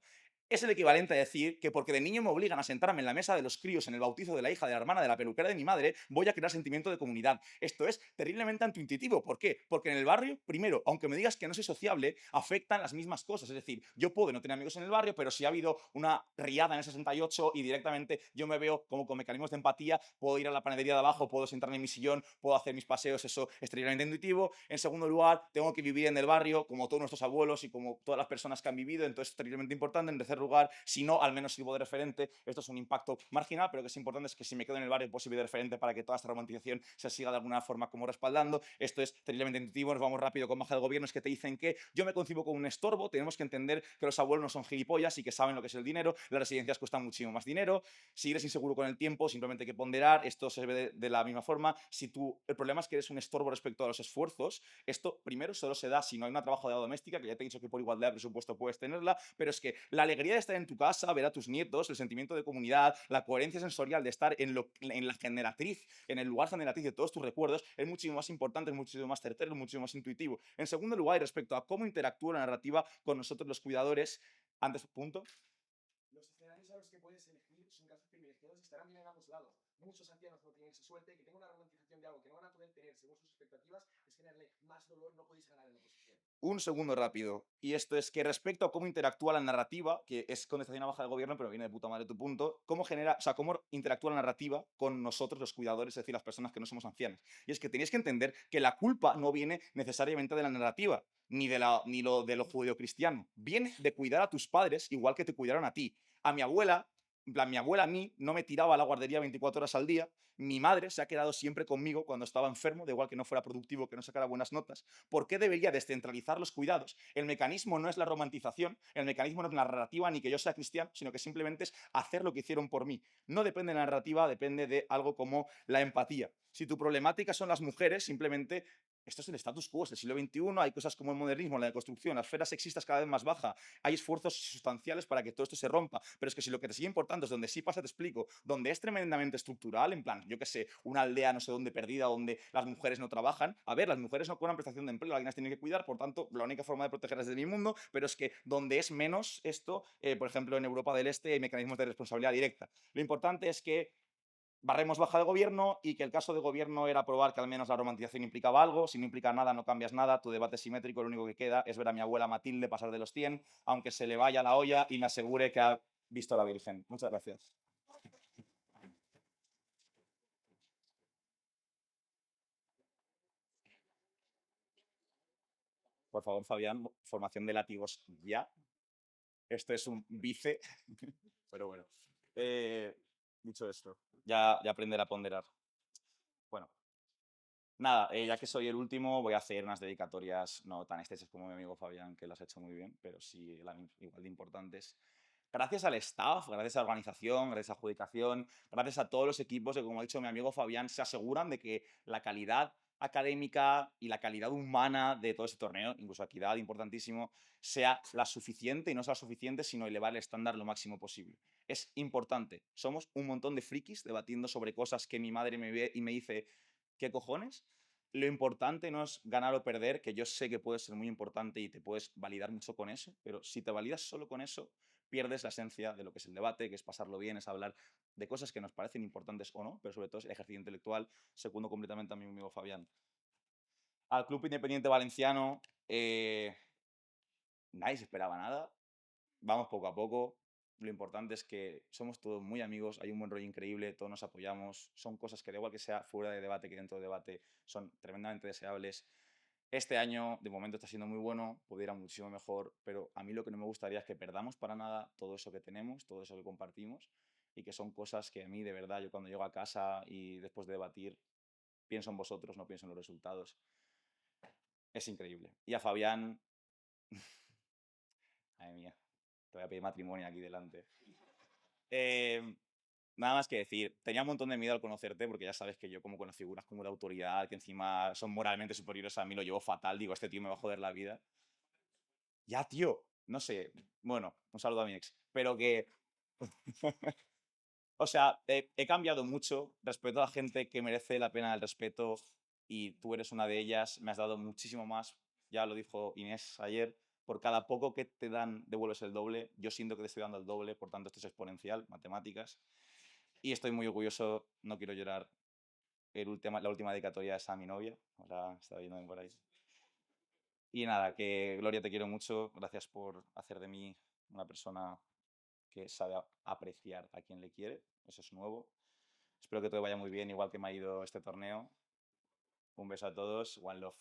Es el equivalente a decir que porque de niño me obligan a sentarme en la mesa de los críos en el bautizo de la hija de la hermana de la peluquera de mi madre, voy a crear sentimiento de comunidad. Esto es terriblemente antiintuitivo. ¿Por qué? Porque en el barrio, primero, aunque me digas que no soy sociable, afectan las mismas cosas. Es decir, yo puedo no tener amigos en el barrio, pero si ha habido una riada en el 68 y directamente yo me veo como con mecanismos de empatía, puedo ir a la panadería de abajo, puedo sentarme en mi sillón, puedo hacer mis paseos, eso es terriblemente intuitivo. En segundo lugar, tengo que vivir en el barrio como todos nuestros abuelos y como todas las personas que han vivido, entonces es terriblemente importante. En tercer lugar, si no, al menos sirvo de referente. Esto es un impacto marginal, pero que es importante es que si me quedo en el barrio puedo servir de referente para que toda esta romantización se siga de alguna forma como respaldando. Esto es terriblemente intuitivo. Nos vamos rápido con baja de gobierno. Es que te dicen que yo me concibo como un estorbo. Tenemos que entender que los abuelos no son gilipollas y que saben lo que es el dinero. Las residencias cuestan muchísimo más dinero. Si eres inseguro con el tiempo, simplemente hay que ponderar. Esto se ve de la misma forma. Si el problema es que eres un estorbo respecto a los esfuerzos, esto primero solo se da si no hay una trabajadora doméstica, que ya te he dicho que por igualdad de presupuesto puedes tenerla, pero es que la alegría de estar en tu casa, ver a tus nietos, el sentimiento de comunidad, la coherencia sensorial de estar en la generatriz, en el lugar generatriz de todos tus recuerdos, es muchísimo más importante, es muchísimo más certero, es muchísimo más intuitivo. En segundo lugar, y respecto a cómo interactúa la narrativa con nosotros los cuidadores, antes punto. Los escenarios a los que puedes elegir son casos privilegiados y estarán bien en ambos lados. Muchos ancianos no tienen esa suerte, que tengan una romantización de algo que no van a poder tener según sus expectativas, es generarle más dolor, no podéis ganar en la oposición. Un segundo rápido, y esto es que respecto a cómo interactúa la narrativa, que es contestación a baja de gobierno, pero viene de puta madre tu punto, cómo interactúa la narrativa con nosotros los cuidadores, es decir, las personas que no somos ancianas. Y es que tenéis que entender que la culpa no viene necesariamente de la narrativa, ni de lo judeocristiano. Viene de cuidar a tus padres igual que te cuidaron a ti. A mi abuela, en plan, mi abuela a mí no me tiraba a la guardería 24 horas al día. Mi madre se ha quedado siempre conmigo cuando estaba enfermo, de igual que no fuera productivo, que no sacara buenas notas. ¿Por qué debería descentralizar los cuidados? El mecanismo no es la romantización, el mecanismo no es la narrativa ni que yo sea cristiano, sino que simplemente es hacer lo que hicieron por mí. No depende de la narrativa, depende de algo como la empatía. Si tu problemática son las mujeres, simplemente esto es el status quo, es el siglo XXI, hay cosas como el modernismo, la deconstrucción, la esfera sexista es cada vez más baja, hay esfuerzos sustanciales para que todo esto se rompa, pero es que si lo que te sigue importando es donde sí pasa, te explico, donde es tremendamente estructural, en plan, yo qué sé, una aldea no sé dónde perdida, donde las mujeres no trabajan, a ver, las mujeres no cobran prestación de empleo, alguien las tiene que cuidar, por tanto, la única forma de protegerlas es de mi mundo, pero es que donde es menos esto, por ejemplo, en Europa del Este hay mecanismos de responsabilidad directa. Lo importante es que barremos baja de gobierno y que el caso de gobierno era probar que al menos la romantización implicaba algo. Si no implica nada, no cambias nada. Tu debate es simétrico, lo único que queda es ver a mi abuela Matilde pasar de los 100, aunque se le vaya la olla y me asegure que ha visto a la Virgen. Muchas gracias. Por favor, Fabián, formación de látigos ya. Esto es un vice. Pero bueno. Dicho esto, ya aprenderé a ponderar. Bueno. Nada, ya que soy el último, voy a hacer unas dedicatorias no tan extensas como mi amigo Fabián, que las ha hecho muy bien, pero sí igual de importantes. Gracias al staff, gracias a la organización, gracias a adjudicación, gracias a todos los equipos que, como ha dicho mi amigo Fabián, se aseguran de que la calidad académica y la calidad humana de todo este torneo, incluso equidad, importantísimo, sea la suficiente y no sea suficiente, sino elevar el estándar lo máximo posible. Es importante. Somos un montón de frikis debatiendo sobre cosas que mi madre me ve y me dice, ¿qué cojones? Lo importante no es ganar o perder, que yo sé que puede ser muy importante y te puedes validar mucho con eso, pero si te validas solo con eso, pierdes la esencia de lo que es el debate, que es pasarlo bien, es hablar de cosas que nos parecen importantes o no, pero sobre todo es el ejercicio intelectual. Secundo completamente a mi amigo Fabián. Al Club Independiente Valenciano, nadie se esperaba nada. Vamos poco a poco. Lo importante es que somos todos muy amigos, hay un buen rollo increíble, todos nos apoyamos. Son cosas que, da igual que sea fuera de debate que dentro de debate, son tremendamente deseables. Este año, de momento, está siendo muy bueno, pudiera muchísimo mejor, pero a mí lo que no me gustaría es que perdamos para nada todo eso que tenemos, todo eso que compartimos, y que son cosas que a mí, de verdad, yo cuando llego a casa y después de debatir, pienso en vosotros, no pienso en los resultados. Es increíble. Y a Fabián... Madre mía, te voy a pedir matrimonio aquí delante. Nada más que decir, tenía un montón de miedo al conocerte porque ya sabes que yo como con las figuras como de autoridad que encima son moralmente superiores a mí lo llevo fatal, digo, este tío me va a joder la vida. Ya, tío, no sé, bueno, un saludo a mi ex, pero que... O sea, he cambiado mucho, respeto a gente que merece la pena el respeto y tú eres una de ellas, me has dado muchísimo más, ya lo dijo Inés ayer, por cada poco que te dan devuelves el doble, yo siento que te estoy dando el doble, por tanto esto es exponencial, matemáticas, y estoy muy orgulloso, no quiero llorar, la última dedicatoria es a mi novia, ahora está viendo por ahí. Y nada, que Gloria, te quiero mucho, gracias por hacer de mí una persona que sabe apreciar a quien le quiere, eso es nuevo. Espero que todo vaya muy bien, igual que me ha ido este torneo. Un beso a todos, one love.